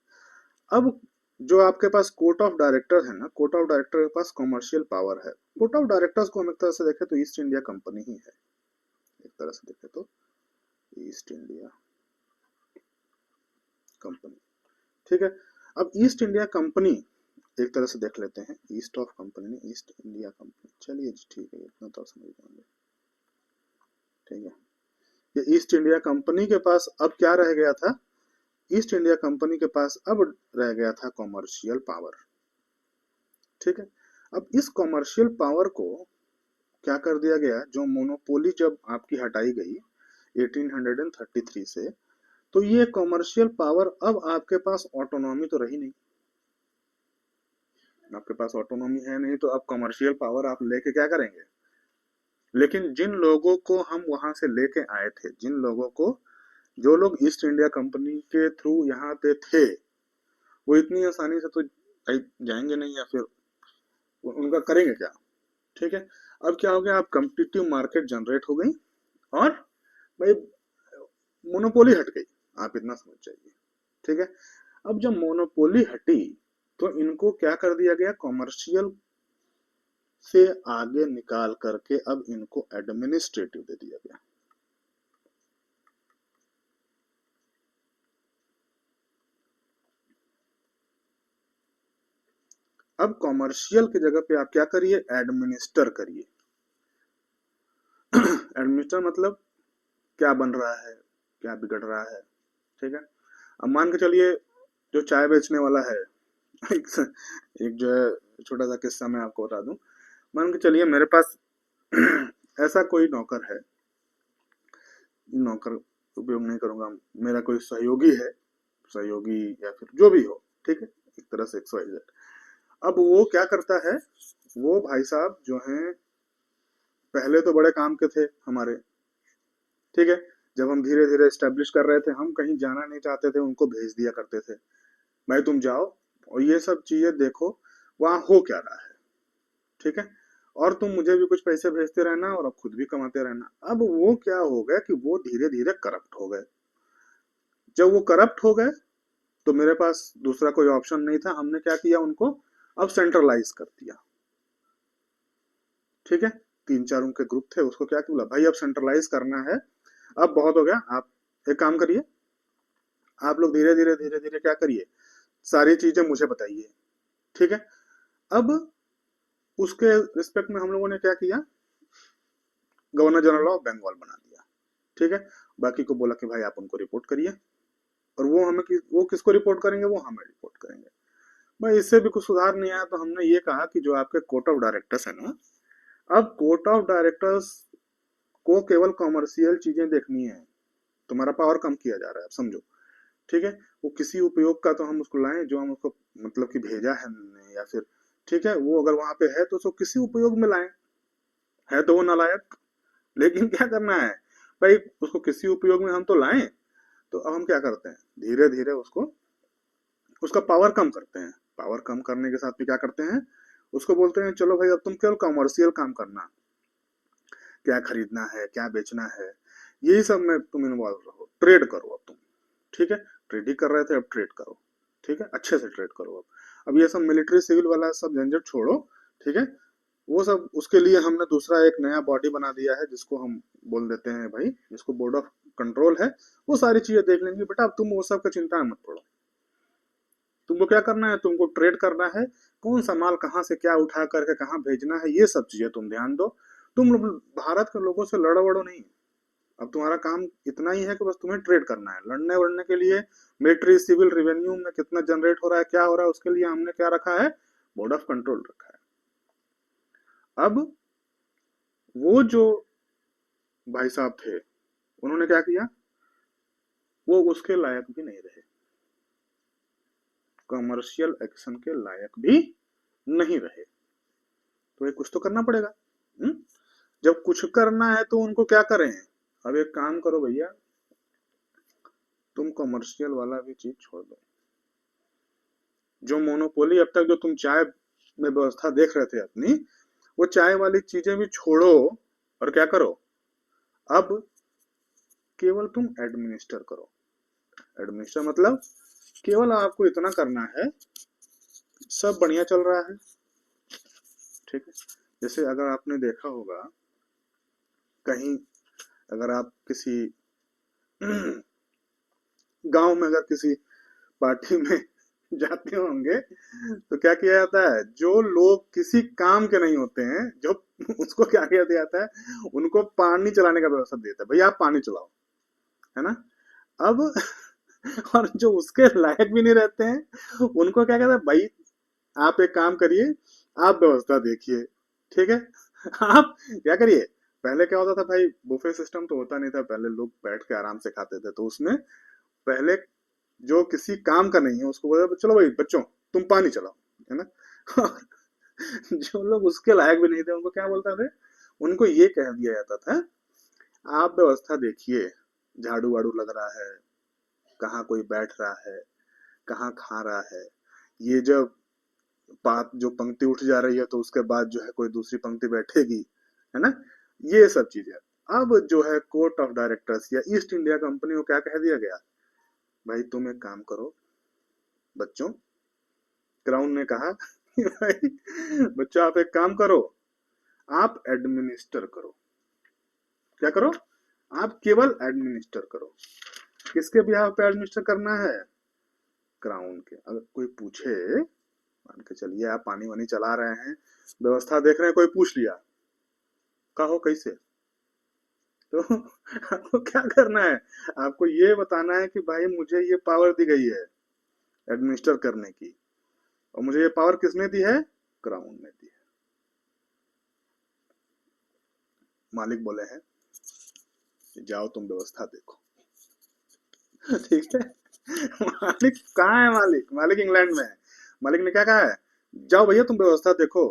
अब जो आपके पास कोर्ट ऑफ डायरेक्टर है ना, कोर्ट ऑफ डायरेक्टर के पास कॉमर्शियल पावर है। कोर्ट ऑफ डायरेक्टर्स को हम एक तरह से देखें तो ईस्ट इंडिया कंपनी ही है, तरह से देखें तो ईस्ट इंडिया कंपनी, ठीक है। अब ईस्ट इंडिया कंपनी एक तरह से देख लेते हैं, east of company, east India company, चलिए जी ठीक है, इतना तो समझ जाएंगे, ठीक है। ये ईस्ट इंडिया कंपनी के पास अब क्या रह गया था, ईस्ट इंडिया कंपनी के पास अब रह गया था कॉमर्शियल पावर, ठीक है। अब इस कॉमर्शियल पावर को क्या कर दिया गया, जो मोनोपोली जब आपकी हटाई गई 1833 से, तो ये कॉमर्शियल पावर अब आपके पास ऑटोनॉमी तो रही नहीं, आपके पास ऑटोनॉमी है नहीं, तो अब कॉमर्शियल पावर आप लेके क्या करेंगे। लेकिन जिन लोगों को हम वहां से लेके आए थे, जिन लोगों को, जो लोग ईस्ट इंडिया कंपनी के थ्रू यहाँ पे थे, वो इतनी आसानी से तो जाएंगे नहीं, या फिर उनका करेंगे क्या, ठीक है। अब क्या हो गया, आप कम्पिटिटिव मार्केट जनरेट हो गई और भाई मोनोपोली हट गई, आप इतना समझ जाइए, ठीक है। अब जब मोनोपोली हटी तो इनको क्या कर दिया गया, कॉमर्शियल से आगे निकाल करके अब इनको एडमिनिस्ट्रेटिव दे दिया गया। अब कॉमर्शियल की जगह पे आप क्या करिए, एडमिनिस्टर करिए। एडमिनिस्टर मतलब क्या बन रहा है, क्या बिगड़ रहा है, ठीक है। अब मान के चलिए जो चाय बेचने वाला है, एक जो है छोटा सा किस्सा मैं आपको बता दूं, मान के चलिए मेरे पास ऐसा कोई नौकर है, नौकर उपयोग नहीं करूंगा, मेरा कोई सहयोगी है, सहयोगी या फिर जो भी हो, ठीक है, एक तरह से XYZ। अब वो क्या करता है, वो भाई साहब जो हैं पहले तो बड़े काम के थे हमारे, ठीक है। जब हम धीरे धीरे स्टेब्लिश कर रहे थे, हम कहीं जाना नहीं चाहते थे, उनको भेज दिया करते थे, भाई तुम जाओ और ये सब चीजें देखो वहां हो क्या रहा है, ठीक है, और तुम मुझे भी कुछ पैसे भेजते रहना और अब खुद भी कमाते रहना। अब वो क्या हो गया कि वो धीरे धीरे करप्ट हो गए। जब वो करप्ट हो गए तो मेरे पास दूसरा कोई ऑप्शन नहीं था, हमने क्या किया, उनको अब सेंट्रलाइज कर दिया, ठीक है। 3-4 उनके ग्रुप थे, उसको क्या बोला, भाई अब सेंट्रलाइज करना है, अब बहुत हो गया, आप एक काम करिए, आप लोग धीरे धीरे धीरे धीरे क्या करिए, सारी चीजें मुझे बताइए, ठीक है। अब उसके रिस्पेक्ट में हम लोगों ने क्या किया, गवर्नर जनरल ऑफ बंगाल बना दिया, ठीक है। बाकी को बोला कि भाई आप उनको रिपोर्ट करिए, और वो किसको रिपोर्ट करेंगे, वो हमें रिपोर्ट करेंगे। भाई इससे भी कुछ सुधार नहीं आया, तो हमने ये कहा कि जो आपके कोर्ट ऑफ डायरेक्टर्स है ना, अब कोर्ट ऑफ डायरेक्टर्स को केवल कॉमर्शियल चीजें देखनी है, तुम्हारा पावर कम किया जा रहा है, अब समझो, ठीक है। वो किसी उपयोग का तो हम उसको लाएं, जो हम उसको मतलब कि भेजा है हमने, या फिर ठीक है, वो अगर वहां पे है तो उसको किसी उपयोग में लाएं, है तो वो नालायक, लेकिन क्या करना है भाई, उसको किसी उपयोग में हम तो लाएं। तो अब हम क्या करते हैं, धीरे धीरे उसको, उसका पावर कम करते हैं, पावर कम करने के साथ भी क्या करते हैं, उसको बोलते हैं चलो भाई अब तुम केवल कॉमर्शियल काम करना, क्या खरीदना है क्या बेचना है, यही सब में तुम इन्वॉल्व रहो, ट्रेड करो अब तुम, ठीक है। ट्रेड ही कर रहे थे, अब ट्रेड करो, ठीक है, अच्छे से ट्रेड करो। अब ये सब मिलिट्री सिविल वाला सब झंझट छोड़ो, ठीक है। वो सब उसके लिए हमने दूसरा एक नया बॉडी बना दिया है, जिसको हम बोल देते हैं भाई, जिसको बोर्ड ऑफ कंट्रोल है, वो सारी चीजें देख लेंगे। बेटा अब तुम वो सब का चिंता मत पड़ो, तुमको क्या करना है, तुमको ट्रेड करना है, कौन सा माल कहाँ से क्या उठा करके कहाँ भेजना है, ये सब चीजें तुम ध्यान दो। तुम भारत के लोगों से लड़ो वड़ो नहीं, अब तुम्हारा काम इतना ही है कि बस तुम्हें ट्रेड करना है। लड़ने वड़ने के लिए मिलिट्री सिविल रेवेन्यू में कितना जनरेट हो रहा है, क्या हो रहा है, उसके लिए हमने क्या रखा है, बोर्ड ऑफ कंट्रोल रखा है। अब वो जो भाई साहब थे, उन्होंने क्या किया, वो उसके लायक भी नहीं रहे, कमर्शियल एक्शन के लायक भी नहीं रहे। तो ये कुछ तो करना पड़ेगा। जब कुछ करना है तो उनको क्या करें, अब एक काम करो भैया, तुम कमर्शियल वाला भी चीज छोड़ दो, जो मोनोपोली अब तक जो तुम चाय में व्यवस्था देख रहे थे अपनी, वो चाय वाली चीजें भी छोड़ो, और क्या करो, अब केवल तुम एडमिनिस्टर करो। एडमिनिस्टर मतलब केवल आपको इतना करना है, सब बढ़िया चल रहा है, ठीक है। जैसे अगर आपने देखा होगा कहीं अगर आप किसी गांव में अगर किसी पार्टी में जाते होंगे तो क्या किया जाता है, जो लोग किसी काम के नहीं होते हैं, जो उसको क्या किया जाता है, उनको पानी चलाने का व्यवस्था देता है, भैया आप पानी चलाओ, है ना। अब और जो उसके लायक भी नहीं रहते हैं उनको क्या कहता है, भाई आप एक काम करिए, आप व्यवस्था देखिए, ठीक है। आप क्या करिए, पहले क्या होता था भाई, बुफे सिस्टम तो होता नहीं था, पहले लोग बैठ के आराम से खाते थे, तो उसमें पहले जो किसी काम का नहीं है उसको बोलते चलो भाई बच्चों तुम पानी चलाओ, है ना। जो लोग उसके लायक भी नहीं थे उनको क्या बोलते थे, उनको ये कह दिया जाता था, आप व्यवस्था देखिए, झाड़ू वाड़ू लग रहा है, कहाँ कोई बैठ रहा है, कहाँ खा रहा है, ये जब बात जो पंक्ति उठ जा रही है तो उसके बाद जो है कोई दूसरी पंक्ति बैठेगी, है ना, ये सब चीजें। अब जो है कोर्ट ऑफ डायरेक्टर्स या ईस्ट इंडिया कंपनी को क्या कह दिया गया, भाई तुम एक काम करो बच्चों, क्राउन ने कहा कि भाई बच्चों आप एक काम करो, आप एडमिनिस्टर करो, क्या करो, आप केवल एडमिनिस्टर करो। किसके बिहाफ पे एडमिनिस्टर करना है, क्राउन के। अगर कोई पूछे, मान के चलिए आप पानी वानी चला रहे हैं, व्यवस्था देख रहे हैं, कोई पूछ लिया कहो कैसे, तो आपको क्या करना है, आपको ये बताना है कि भाई मुझे ये पावर दी गई है एडमिनिस्टर करने की, और मुझे ये पावर किसने दी है, क्राउन ने दी है। मालिक बोले हैं जाओ तुम व्यवस्था देखो। ठीक है। मालिक कहाँ है, मालिक मालिक इंग्लैंड में है। मालिक ने क्या कहा है, जाओ भैया तुम व्यवस्था देखो,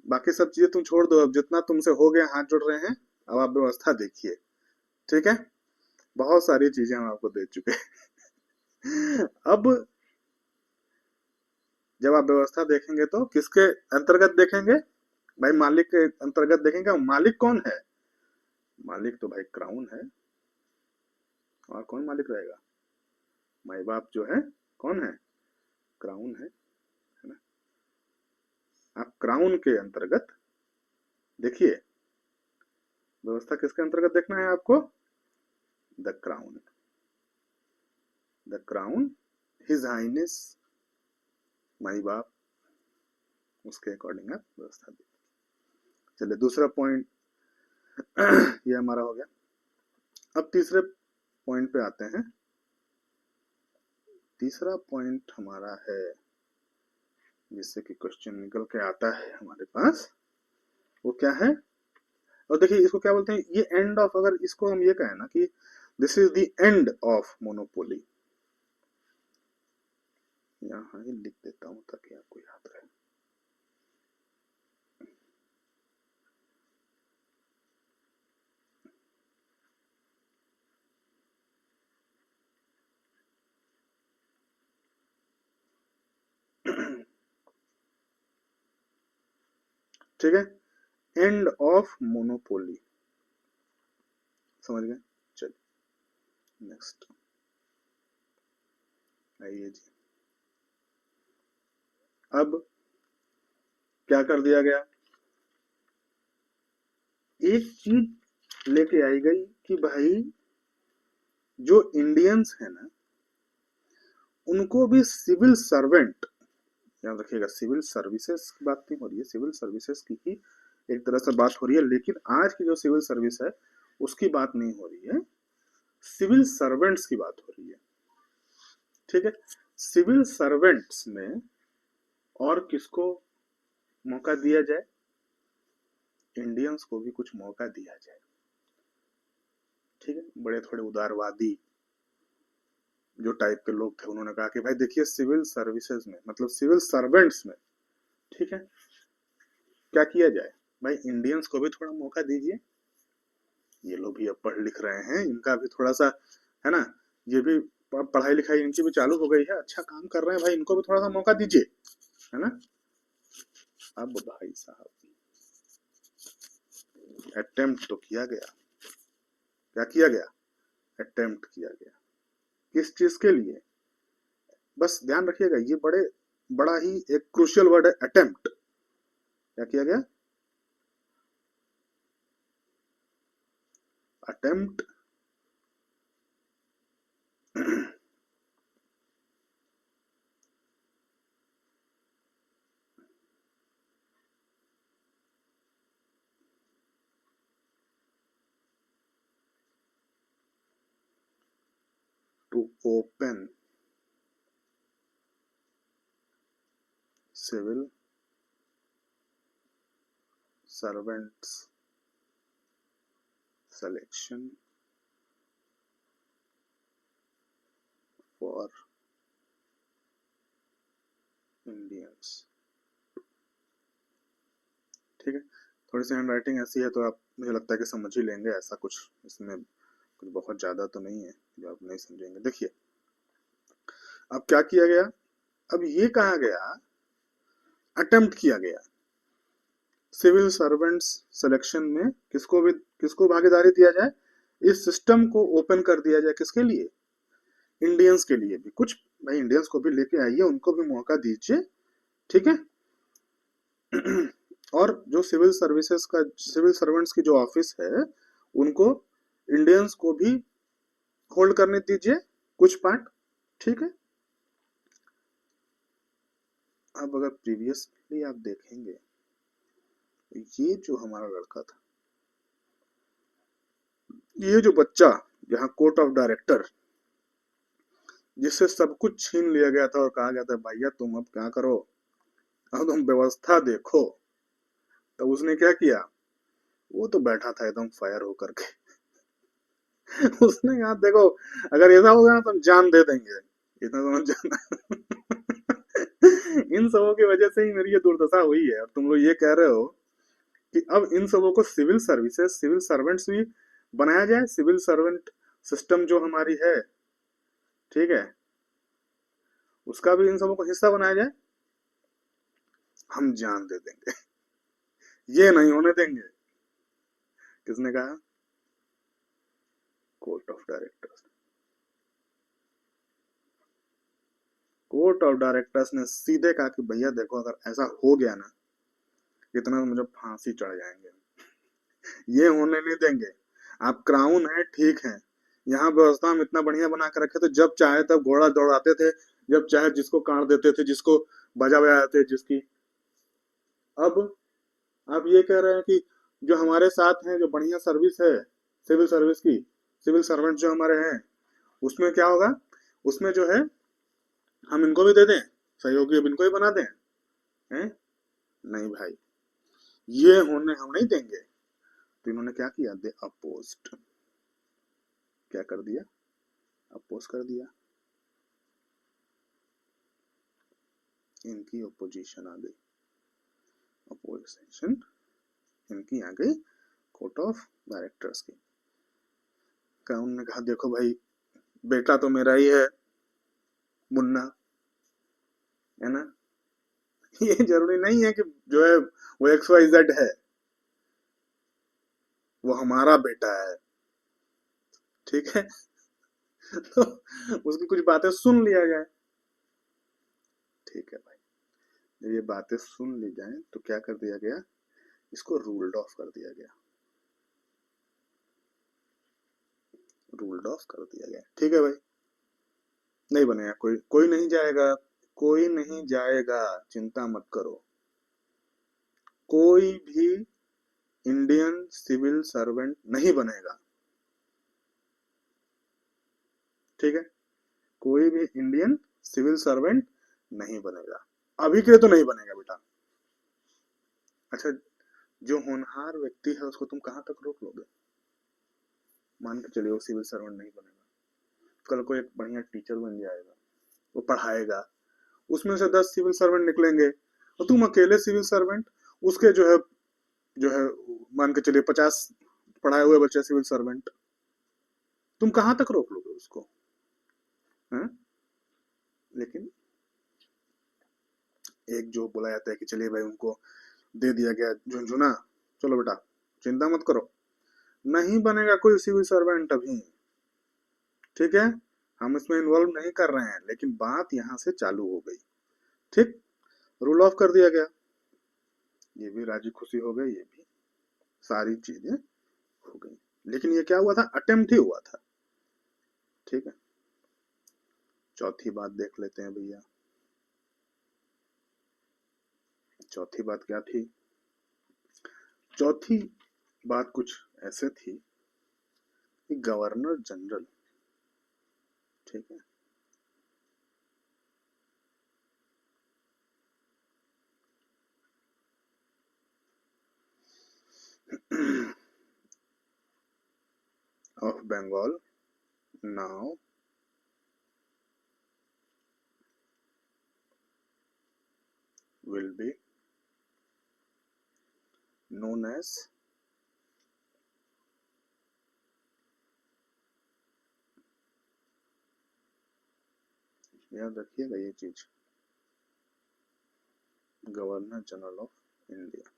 बाकी सब चीजें तुम छोड़ दो, अब जितना तुमसे हो गया हाथ जोड़ रहे हैं, अब आप व्यवस्था देखिए, ठीक है। बहुत सारी चीजें हम आपको दे चुके हैं। अब जब आप व्यवस्था देखेंगे तो किसके अंतर्गत देखेंगे, भाई मालिक के अंतर्गत देखेंगे। मालिक कौन है, मालिक तो भाई क्राउन है, और कौन मालिक रहेगा, माई बाप जो है कौन है, क्राउन है ना। आप क्राउन के अंतर्गत देखिए, व्यवस्था किसके अंतर्गत देखना है आपको, the crown, the crown, his highness, my बाप, उसके अकॉर्डिंग आप व्यवस्था देखिए। चलिए दूसरा पॉइंट ये हमारा हो गया। अब तीसरे पॉइंट पे आते हैं। तीसरा पॉइंट हमारा है जिससे कि क्वेश्चन निकल के आता है हमारे पास, वो क्या है, और देखिए इसको क्या बोलते हैं, ये एंड ऑफ, अगर इसको हम ये कहें ना कि this is the end of monopoly, यहाँ ही लिख देता हूं ताकि आपको याद रहे। ठीक है, एंड ऑफ मोनोपोली, समझ गए। चलिए नेक्स्ट आइए जी। अब क्या कर दिया गया, एक चीज लेके आई गई कि भाई जो इंडियंस है ना उनको भी सिविल सर्वेंट, याद रखिएगा सिविल सर्विसेज की बात नहीं हो रही है, सिविल सर्विसेज की ही एक तरह से बात हो रही है, लेकिन आज की जो सिविल सर्विस है उसकी बात नहीं हो रही है, सिविल सर्वेंट्स की बात हो रही है, ठीक है। सिविल सर्वेंट्स में और किसको मौका दिया जाए, इंडियंस को भी कुछ मौका दिया जाए, ठीक है। बड़े थोड़े उदारवादी जो टाइप के लोग थे उन्होंने कहा कि भाई देखिए सिविल सर्विसेज में, मतलब सिविल सर्वेंट्स में, ठीक है, क्या किया जाए, भाई इंडियंस को भी थोड़ा मौका दीजिए, ये लोग भी अब पढ़ लिख रहे हैं, इनका भी थोड़ा सा, है ना, ये भी पढ़ाई लिखाई इनकी भी चालू हो गई है, अच्छा काम कर रहे हैं भाई, इनको भी थोड़ा सा मौका दीजिए, है ना। अब भाई साहब अटेम्प्ट तो किया गया, क्या किया गया, अटेम्प्ट किया गया, किस चीज के लिए, बस ध्यान रखिएगा, ये बड़ा ही एक क्रूशियल वर्ड है, अटेम्प्ट। क्या किया गया, attempt to open civil servants selection for Indians। ठीक है, थोड़ी सी हैंड राइटिंग ऐसी है तो आप, मुझे लगता है कि समझ ही लेंगे, ऐसा कुछ इसमें कुछ बहुत ज्यादा तो नहीं है जो आप नहीं समझेंगे। देखिए अब क्या किया गया, अब ये कहा गया अटेम्प्ट किया गया सिविल सर्वेंट्स सिलेक्शन में किसको भागीदारी दिया जाए, इस सिस्टम को ओपन कर दिया जाए, किसके लिए, इंडियंस के लिए भी। कुछ भाई इंडियंस को भी लेके आइए, उनको भी मौका दीजिए, ठीक है। और जो सिविल सर्विसेज का, सिविल सर्वेंट्स की जो ऑफिस है, उनको इंडियंस को भी होल्ड करने दीजिए कुछ पार्ट, ठीक है। अब अगर प्रीवियसली आप देखेंगे, ये जो हमारा लड़का था, ये जो बच्चा यहाँ कोर्ट ऑफ डायरेक्टर, जिससे सब कुछ छीन लिया गया था और कहा गया था भैया तुम अब क्या करो, अब तुम व्यवस्था देखो, तो उसने क्या किया, वो तो बैठा था एकदम फायर होकर के। उसने कहा देखो अगर ऐसा होगा ना तो हम जान दे देंगे, इतना समझ जाना। इन सबों की वजह से ही मेरी ये दुर्दशा हुई है। और तुम लोग ये कह रहे हो कि अब इन सबों को सिविल सर्विसेज, सिविल सर्वेंट्स भी बनाया जाए, सिविल सर्वेंट सिस्टम जो हमारी है, ठीक है, उसका भी इन सबों को हिस्सा बनाया जाए। हम जान दे देंगे, ये नहीं होने देंगे। किसने कहा, court of directors. Court of directors ने सीधे कहा कि भैया देखो अगर ऐसा हो गया ना, इतना तो मुझे फांसी चढ़ जाएंगे, ये होने नहीं देंगे। आप क्राउन है, ठीक है, यहाँ व्यवस्था हम इतना बढ़िया बना कर रखे थे, जब चाहे तब घोड़ा दौड़ाते थे, जब चाहे जिसको काट देते थे, जिसको बजा बजाते जिसकी। अब आप ये कह रहे हैं कि जो हमारे साथ हैं, जो बढ़िया सर्विस है सिविल सर्विस की, सिविल सर्वेंट जो हमारे हैं, उसमें क्या होगा, उसमें जो है हम इनको भी दे दें सहयोगी, अब इनको ही बना दें, हैं? नहीं भाई, ये होने हम नहीं देंगे। तो इन्होंने क्या किया, दे अपोज्ड, क्या कर दिया, अपोज कर दिया, इनकी अपोजिशन आ गई, अपोजिशन इनकी आ गई कोर्ट ऑफ डायरेक्टर्स की। क्राउन ने कहा देखो भाई बेटा तो मेरा ही है, मुन्ना, है ना, ये जरूरी नहीं है कि जो है वो XYZ है, वो हमारा बेटा है, ठीक है। तो उसकी कुछ बातें सुन लिया जाए, ठीक है भाई, जब ये बातें सुन ली जाए तो क्या कर दिया गया, इसको रूल्ड ऑफ कर दिया गया, रूल्ड ऑफ कर दिया गया, ठीक है भाई, नहीं बनेगा, कोई नहीं जाएगा, कोई नहीं जाएगा, चिंता मत करो, कोई भी इंडियन सिविल सर्वेंट नहीं बनेगा, ठीक है, कोई भी इंडियन सिविल सर्वेंट नहीं बनेगा, अभी के लिए तो नहीं बनेगा बेटा। अच्छा, जो होनहार व्यक्ति है उसको तुम कहां तक रोक लोगे, मान के चलिए वो सिविल सर्वेंट नहीं बनेगा, कल को एक बढ़िया टीचर बन जाएगा, वो पढ़ाएगा, उसमें से 10 सिविल सर्वेंट निकलेंगे, और तुम अकेले सिविल सर्वेंट, उसके जो है मान के चलिए 50 पढ़ाए हुए बच्चे सिविल सर्वेंट, तुम कहां तक रोक लोगे उसको, है? लेकिन एक जो बोला जाता है कि चलिए भाई उनको दे दिया गया झुंझुना, चलो बेटा चिंता मत करो, नहीं बनेगा कोई सिविल सर्वेंट अभी, ठीक है, हम इसमें इन्वॉल्व नहीं कर रहे हैं, लेकिन बात यहां से चालू हो गई, ठीक, रूल ऑफ कर दिया गया, ये भी राजी खुशी हो गई, ये भी सारी चीजें हो गई। लेकिन ये क्या हुआ था, अटेम्प्ट ही हुआ था। ठीक है, चौथी बात देख लेते हैं भैया। चौथी बात क्या थी? चौथी बात कुछ ऐसे थी कि गवर्नर जनरल, ठीक है, of Bengal now will be known as याद रखिएगा ये चीज, गवर्नर जनरल ऑफ इंडिया।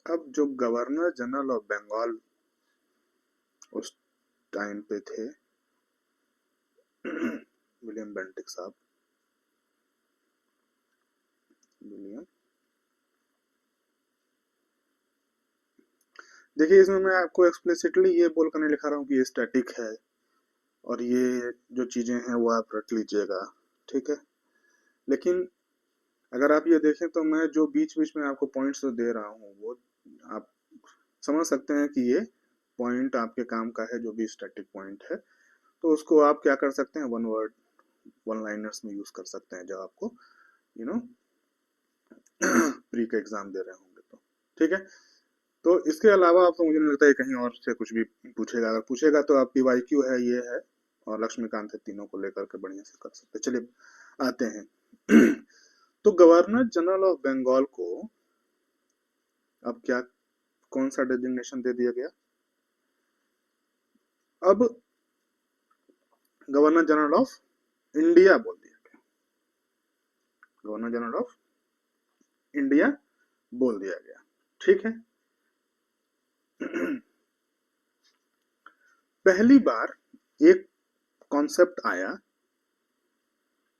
अब जो गवर्नर जनरल ऑफ बंगाल उस टाइम पे थे विलियम बेंटिक साहब, विलियम, देखिए इसमें मैं आपको एक्सप्लिसिटली ये बोल कर नहीं लिखा रहा हूँ कि ये स्टैटिक है और ये जो चीजें हैं वो आप रट लीजिएगा, ठीक है। लेकिन अगर आप ये देखें तो मैं जो बीच बीच में आपको पॉइंट्स दे रहा हूँ वो आप समझ सकते हैं कि ये पॉइंट आपके काम का है, जो भी स्टैटिक पॉइंट है। तो उसको आप क्या कर सकते हैं, वन वर्ड वन लाइनर्स में यूज कर सकते हैं जब आपको यू नो प्री का एग्जाम दे रहे होंगे तो, ठीक है। तो इसके अलावा आपको, मुझे नहीं लगता है कहीं और से कुछ भी पूछेगा, अगर पूछेगा तो आपकी वाईक्यू है, ये है और लक्ष्मीकांत है, तीनों को लेकर के बढ़िया से कर सकते। चलिए आते हैं तो गवर्नर जनरल ऑफ बंगाल को अब क्या, कौन सा डेजिग्नेशन दे दिया गया? अब गवर्नर जनरल ऑफ इंडिया बोल दिया गया, गवर्नर जनरल ऑफ इंडिया बोल दिया गया, ठीक है। पहली बार एक कॉन्सेप्ट आया,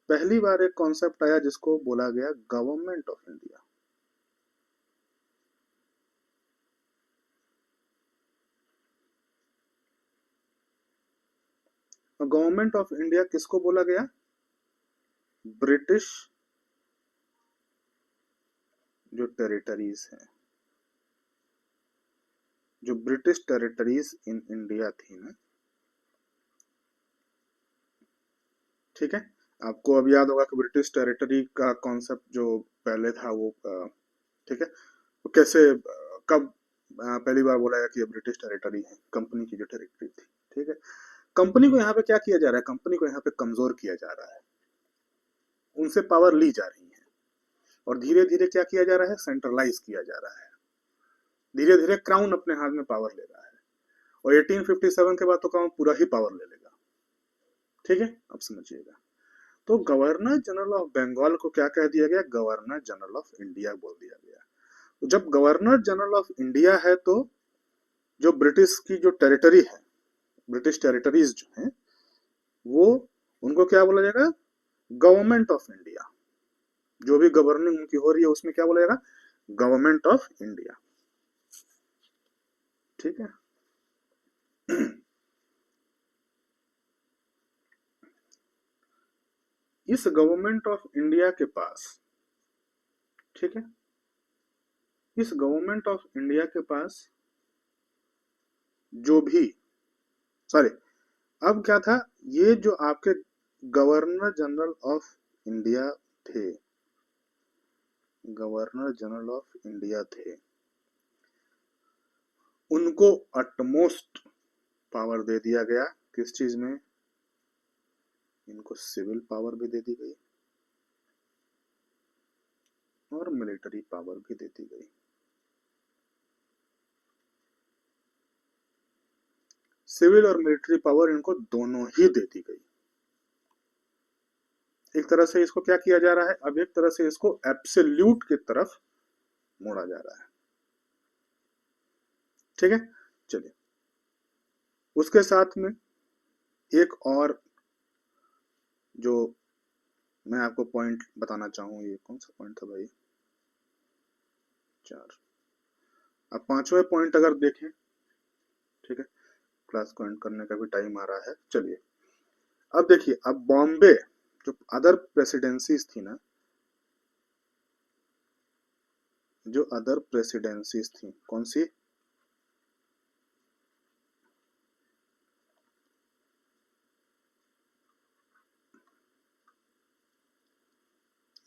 पहली बार एक कॉन्सेप्ट आया जिसको बोला गया government of India. Government of India किसको बोला गया? ब्रिटिश जो टेरिटरीज हैं, जो ब्रिटिश टेरिटरीज इन इंडिया थी ना, ठीक है। आपको अब याद होगा कि ब्रिटिश टेरिटरी का कॉन्सेप्ट जो पहले था वो ठीक है, वो कैसे कब पहली बार बोला गया कि ये ब्रिटिश टेरिटरी है, कंपनी की जो टेरिटरी थी, ठीक है। कंपनी को यहाँ पे क्या किया जा रहा है, कंपनी को यहाँ पे कमजोर किया जा रहा है, उनसे पावर ली जा रही है और धीरे धीरे क्या किया जा रहा है, सेंट्रलाइज किया जा रहा है, धीरे धीरे क्राउन अपने हाथ में पावर ले रहा है और 1857 के बाद तो क्राउन पूरा ही पावर ले लेगा, ठीक है। अब समझिएगा, तो गवर्नर जनरल ऑफ बंगाल को क्या कह दिया गया, गवर्नर जनरल ऑफ इंडिया बोल दिया गया। तो जब गवर्नर जनरल ऑफ इंडिया है तो जो ब्रिटिश की जो टेरिटरी है, ब्रिटिश टेरिटरीज जो हैं वो, उनको क्या बोला जाएगा, गवर्नमेंट ऑफ इंडिया। जो भी गवर्निंग उनकी हो रही है उसमें क्या बोला जाएगा, गवर्नमेंट ऑफ इंडिया, ठीक है। इस गवर्नमेंट ऑफ इंडिया के पास, ठीक है, इस गवर्नमेंट ऑफ इंडिया के पास जो भी, सॉरी, अब क्या था, ये जो आपके गवर्नर जनरल ऑफ इंडिया थे, गवर्नर जनरल ऑफ इंडिया थे, उनको अटमोस्ट पावर दे दिया गया, किस चीज में, इनको सिविल पावर भी दे दी गई और मिलिट्री पावर भी दे दी गई। सिविल और मिलिट्री पावर इनको दोनों ही दे दी गई। एक तरह से इसको क्या किया जा रहा है, अब एक तरह से इसको एब्सोल्यूट की तरफ मोड़ा जा रहा है, ठीक है। चलिए, उसके साथ में एक और जो मैं आपको पॉइंट बताना चाहूँ, ये कौन सा पॉइंट था भाई, 4, अब पांचवें पॉइंट अगर देखें, ठीक है, क्लास को एंड करने का भी टाइम आ रहा है, चलिए अब देखिए, अब बॉम्बे जो अदर प्रेसिडेंसीज थी ना, जो अदर प्रेसिडेंसीज थी, कौन सी,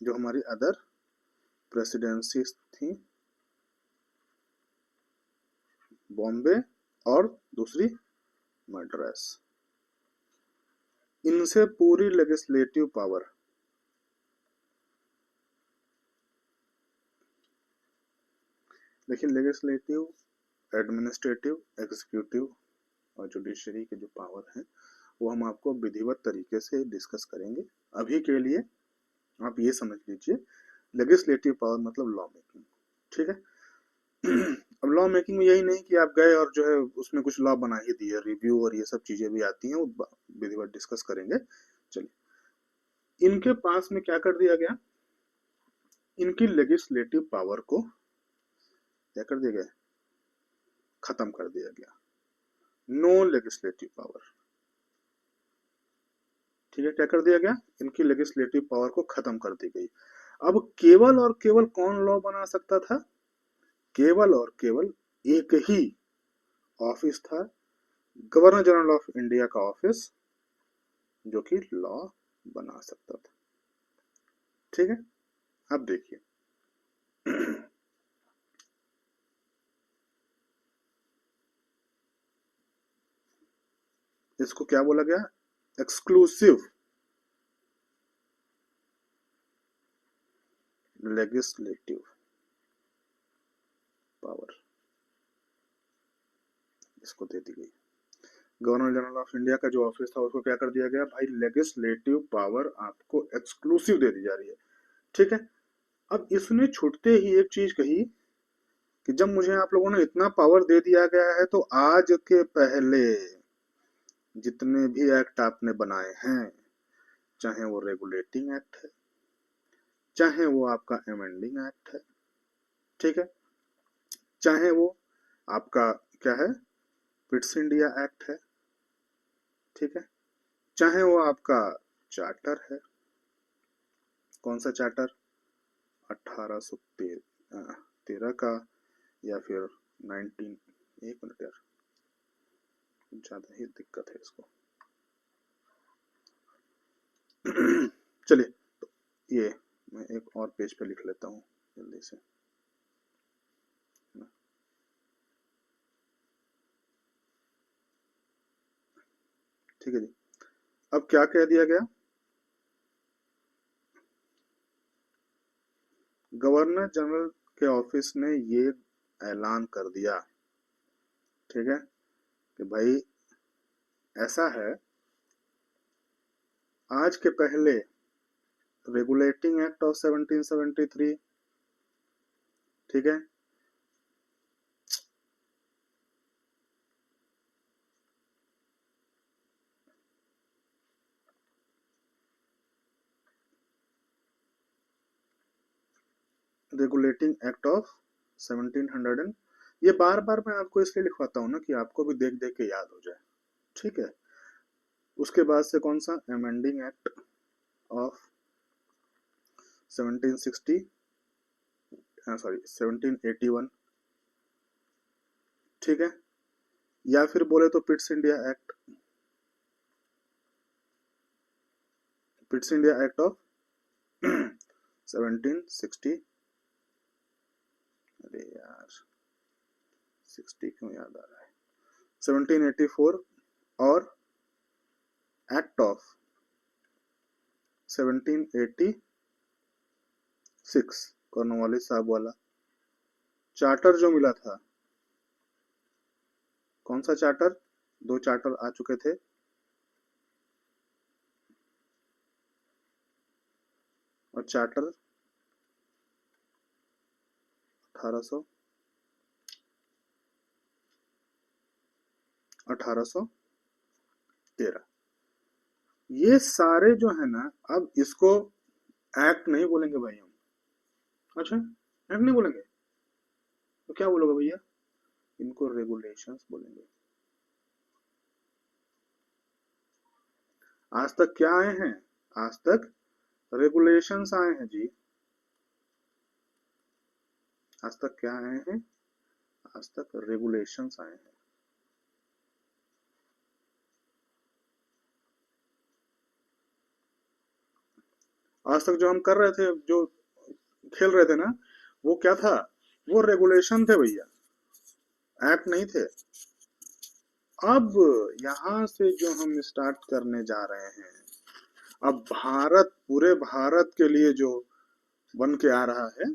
जो हमारी अदर प्रेसिडेंसीज थी, बॉम्बे और दूसरी मद्रास, इनसे पूरी लेजिस्लेटिव पावर, देखिए लेजिस्लेटिव, एडमिनिस्ट्रेटिव, एग्जीक्यूटिव और जुडिशरी के जो पावर हैं वो हम आपको विधिवत तरीके से डिस्कस करेंगे। अभी के लिए आप ये समझ लीजिए, लेजिस्लेटिव पावर मतलब लॉ मेकिंग, ठीक है। अब लॉ मेकिंग में यही नहीं कि आप गए और जो है उसमें कुछ लॉ बना ही दिए, रिव्यू और ये सब चीजें भी आती हैं, वो विधिवत डिस्कस करेंगे। चलिए, इनके पास में क्या कर दिया गया, इनकी लेजिस्लेटिव पावर को क्या कर दिया गया, खत्म कर दिया गया, नो लेजिस्लेटिव पावर, ठीक है, क्या कर दिया गया, इनकी लेजिस्लेटिव पावर को खत्म कर दी गई। अब केवल और केवल कौन लॉ बना सकता था, केवल और केवल एक ही ऑफिस था, गवर्नर जनरल ऑफ इंडिया का ऑफिस, जो कि लॉ बना सकता था, ठीक है। अब देखिए, इसको क्या बोला गया, एक्सक्लूसिव लेजिस्लेटिव पावर, इसको दे दी गई। गवर्नर जनरल ऑफ इंडिया का जो ऑफिस था उसको क्या कर दिया गया, भाई लेजिस्लेटिव पावर आपको एक्सक्लूसिव दे दी जा रही है, ठीक है। अब इसने छूटते ही एक चीज कही कि जब मुझे आप लोगों ने इतना पावर दे दिया गया है तो आज के पहले जितने भी एक्ट आपने बनाए हैं, चाहे वो रेगुलेटिंग एक्ट है, चाहे वो आपका अमेंडिंग एक्ट है, ठीक है, चाहे वो आपका क्या है, पिट्स इंडिया एक्ट है, ठीक है, चाहे वो आपका चार्टर है, कौन सा चार्टर, 1813 का, या फिर 19, एक मिनट यार, ज्यादा ही दिक्कत है इसको। चलिए, तो ये मैं एक और पेज पे लिख लेता हूँ जल्दी से, ठीक है जी। अब क्या कह दिया गया, गवर्नर जनरल के ऑफिस ने ये ऐलान कर दिया, ठीक है, कि भाई ऐसा है, आज के पहले रेगुलेटिंग एक्ट ऑफ 1773, ठीक है, रेगुलेटिंग एक्ट ऑफ 1700, ये बार बार मैं आपको इसलिए लिखवाता हूँ ना कि आपको भी देख देख के याद हो जाए, ठीक है। उसके बाद से कौन सा, अमेंडिंग एक्ट ऑफ 1760, सॉरी 1781, ठीक है, या फिर बोले तो Pitt's India act, Pitt's India act of 1760, अरे यार 60 क्यों याद आ रहा है, 1784, और एक्ट ऑफ 1786, कॉर्नवालिस साहब वाला चार्टर जो मिला था, कौन सा चार्टर, दो चार्टर आ चुके थे, और चार्टर 1813, ये सारे जो है ना, अब इसको एक्ट नहीं बोलेंगे भाई हम, अच्छा एक्ट नहीं बोलेंगे तो क्या बोलोगे भैया, इनको रेगुलेशंस बोलेंगे। आज तक क्या आए हैं? आज तक रेगुलेशंस आए हैं जी। आज तक क्या आए हैं? आज तक रेगुलेशंस आए हैं। आज तक जो हम कर रहे थे, जो खेल रहे थे ना, वो क्या था? वो रेगुलेशन थे भैया, एक्ट नहीं थे। अब यहां से जो हम स्टार्ट करने जा रहे हैं, अब भारत, पूरे भारत के लिए जो बन के आ रहा है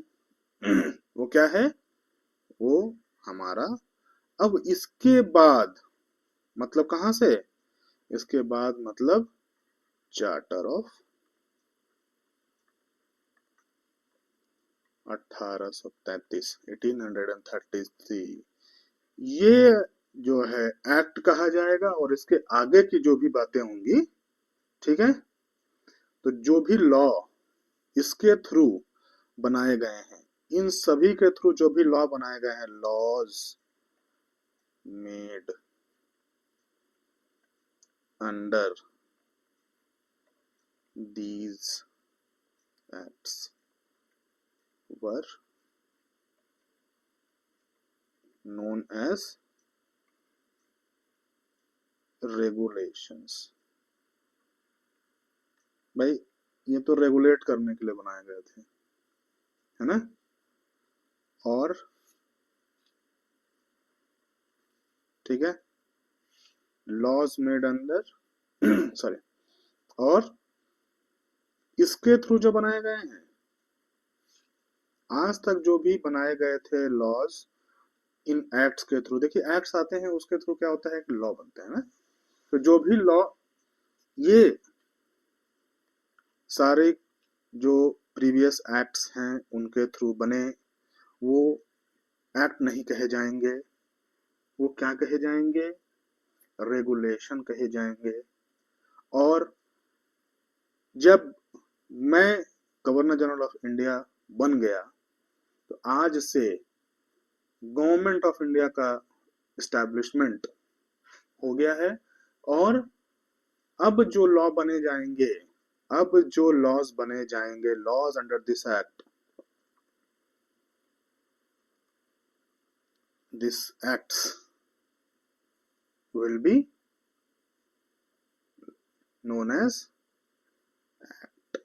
वो क्या है? वो हमारा, अब इसके बाद मतलब कहां से? इसके बाद मतलब चार्टर ऑफ 1833, 1833, ये जो है एक्ट कहा जाएगा। और इसके आगे की जो भी बातें होंगी, ठीक है, तो जो भी लॉ इसके थ्रू बनाए गए हैं, इन सभी के थ्रू जो भी लॉ बनाए गए हैं, laws made under these acts were known as regulations। भाई ये तो रेगुलेट करने के लिए बनाए गए थे, है ना? और ठीक है, लॉज मेड अंडर सॉरी, और इसके थ्रू जो बनाए गए हैं, आज तक जो भी बनाए गए थे लॉज, इन एक्ट्स के थ्रू, देखिए एक्ट्स आते हैं उसके थ्रू क्या होता है, एक लॉ बनते हैं ना। तो जो भी लॉ, ये सारे जो प्रीवियस एक्ट्स हैं उनके थ्रू बने, वो एक्ट नहीं कहे जाएंगे, वो क्या कहे जाएंगे? रेगुलेशन कहे जाएंगे। और जब मैं गवर्नर जनरल ऑफ इंडिया बन गया, तो आज से गवर्नमेंट ऑफ इंडिया का इस्टेब्लिशमेंट हो गया है। और अब जो लॉ बने जाएंगे, अब जो लॉज बने जाएंगे, laws under this act, this acts will be known as act.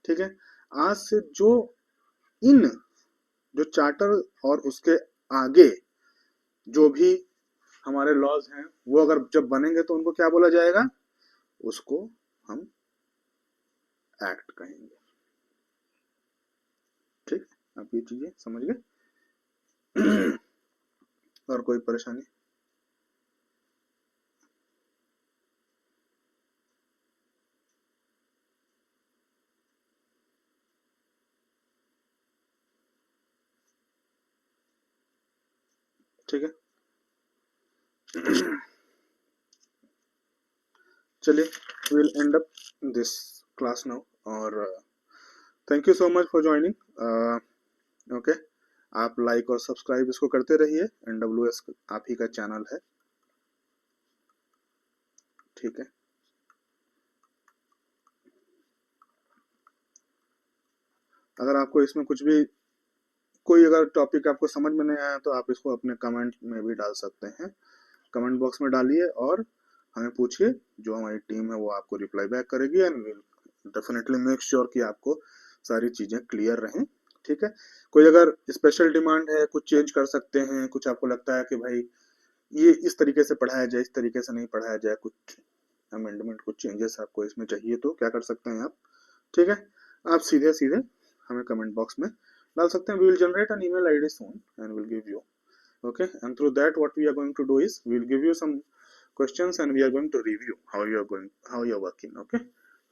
ठीक है, आज से जो इन जो चार्टर और उसके आगे जो भी हमारे लॉज हैं, वो अगर जब बनेंगे तो उनको क्या बोला जाएगा? उसको हम एक्ट कहेंगे। ठीक, आप ये चीजें समझ गए? और कोई परेशानी? ठीक है, चलिए, we'll end up this class now। और thank you so much for joining. Okay, आप लाइक और सब्सक्राइब इसको करते रहिए। NWS आप ही का चैनल है, ठीक है। अगर आपको इसमें कुछ भी, कोई अगर टॉपिक आपको समझ में नहीं आया, तो आप इसको अपने कमेंट में भी डाल सकते हैं। कमेंट बॉक्स में डालिए और हमें पूछिए, जो हमारी टीम है वो आपको रिप्लाई बैक करेगी, and will definitely make sure कि आपको सारी चीजें क्लियर रहें। ठीक है, कोई अगर स्पेशल डिमांड है, कुछ चेंज कर सकते हैं, कुछ आपको लगता है कि भाई ये इस तरीके से पढ़ाया जाए, इस तरीके से नहीं पढ़ाया जाए, कुछ अमेंडमेंट, कुछ चेंजेस आपको इसमें चाहिए, तो क्या कर सकते हैं आप? ठीक है, आप सीधे सीधे हमें कमेंट बॉक्स में डाल सकते हैं। We will generate an email ID soon and will give you, okay, and through that what we are going to do is we will give you some questions and we are going to review how you are working, okay?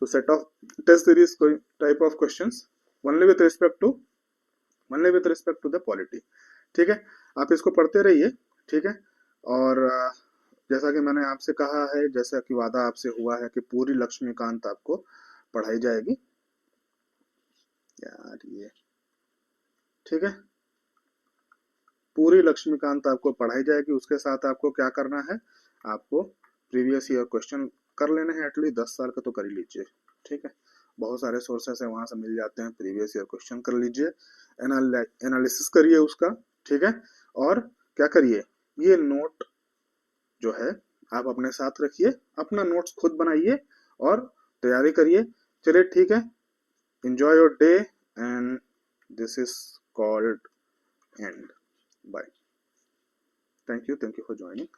So set of test series type of questions only with respect to the polity। ठीक है, आप इसको पढ़ते रहिए, ठीक है। और जैसा कि मैंने आपसे कहा है, जैसा कि वादा आपसे हुआ है कि पूरी लक्ष्मीकांत आपको पढ़ाई जाएगी यार, ये ठीक है। पूरी लक्ष्मीकांत आपको पढ़ाई जाएगी। उसके साथ आपको क्या करना है, आपको प्रीवियस ईयर क्वेश्चन कर लेने हैं, एटलीस्ट 10 साल का तो कर ही लीजिए। ठीक है, बहुत सारे सोर्सेस है, वहां से मिल जाते हैं। प्रीवियस ईयर क्वेश्चन कर लीजिए, एनालिसिस करिए उसका। ठीक है, और क्या करिए, ये नोट जो है आप अपने साथ रखिए, अपना नोट्स खुद बनाइए और तैयारी करिए। चलिए ठीक है, enjoy your day and this is called end. Bye. Thank you for joining.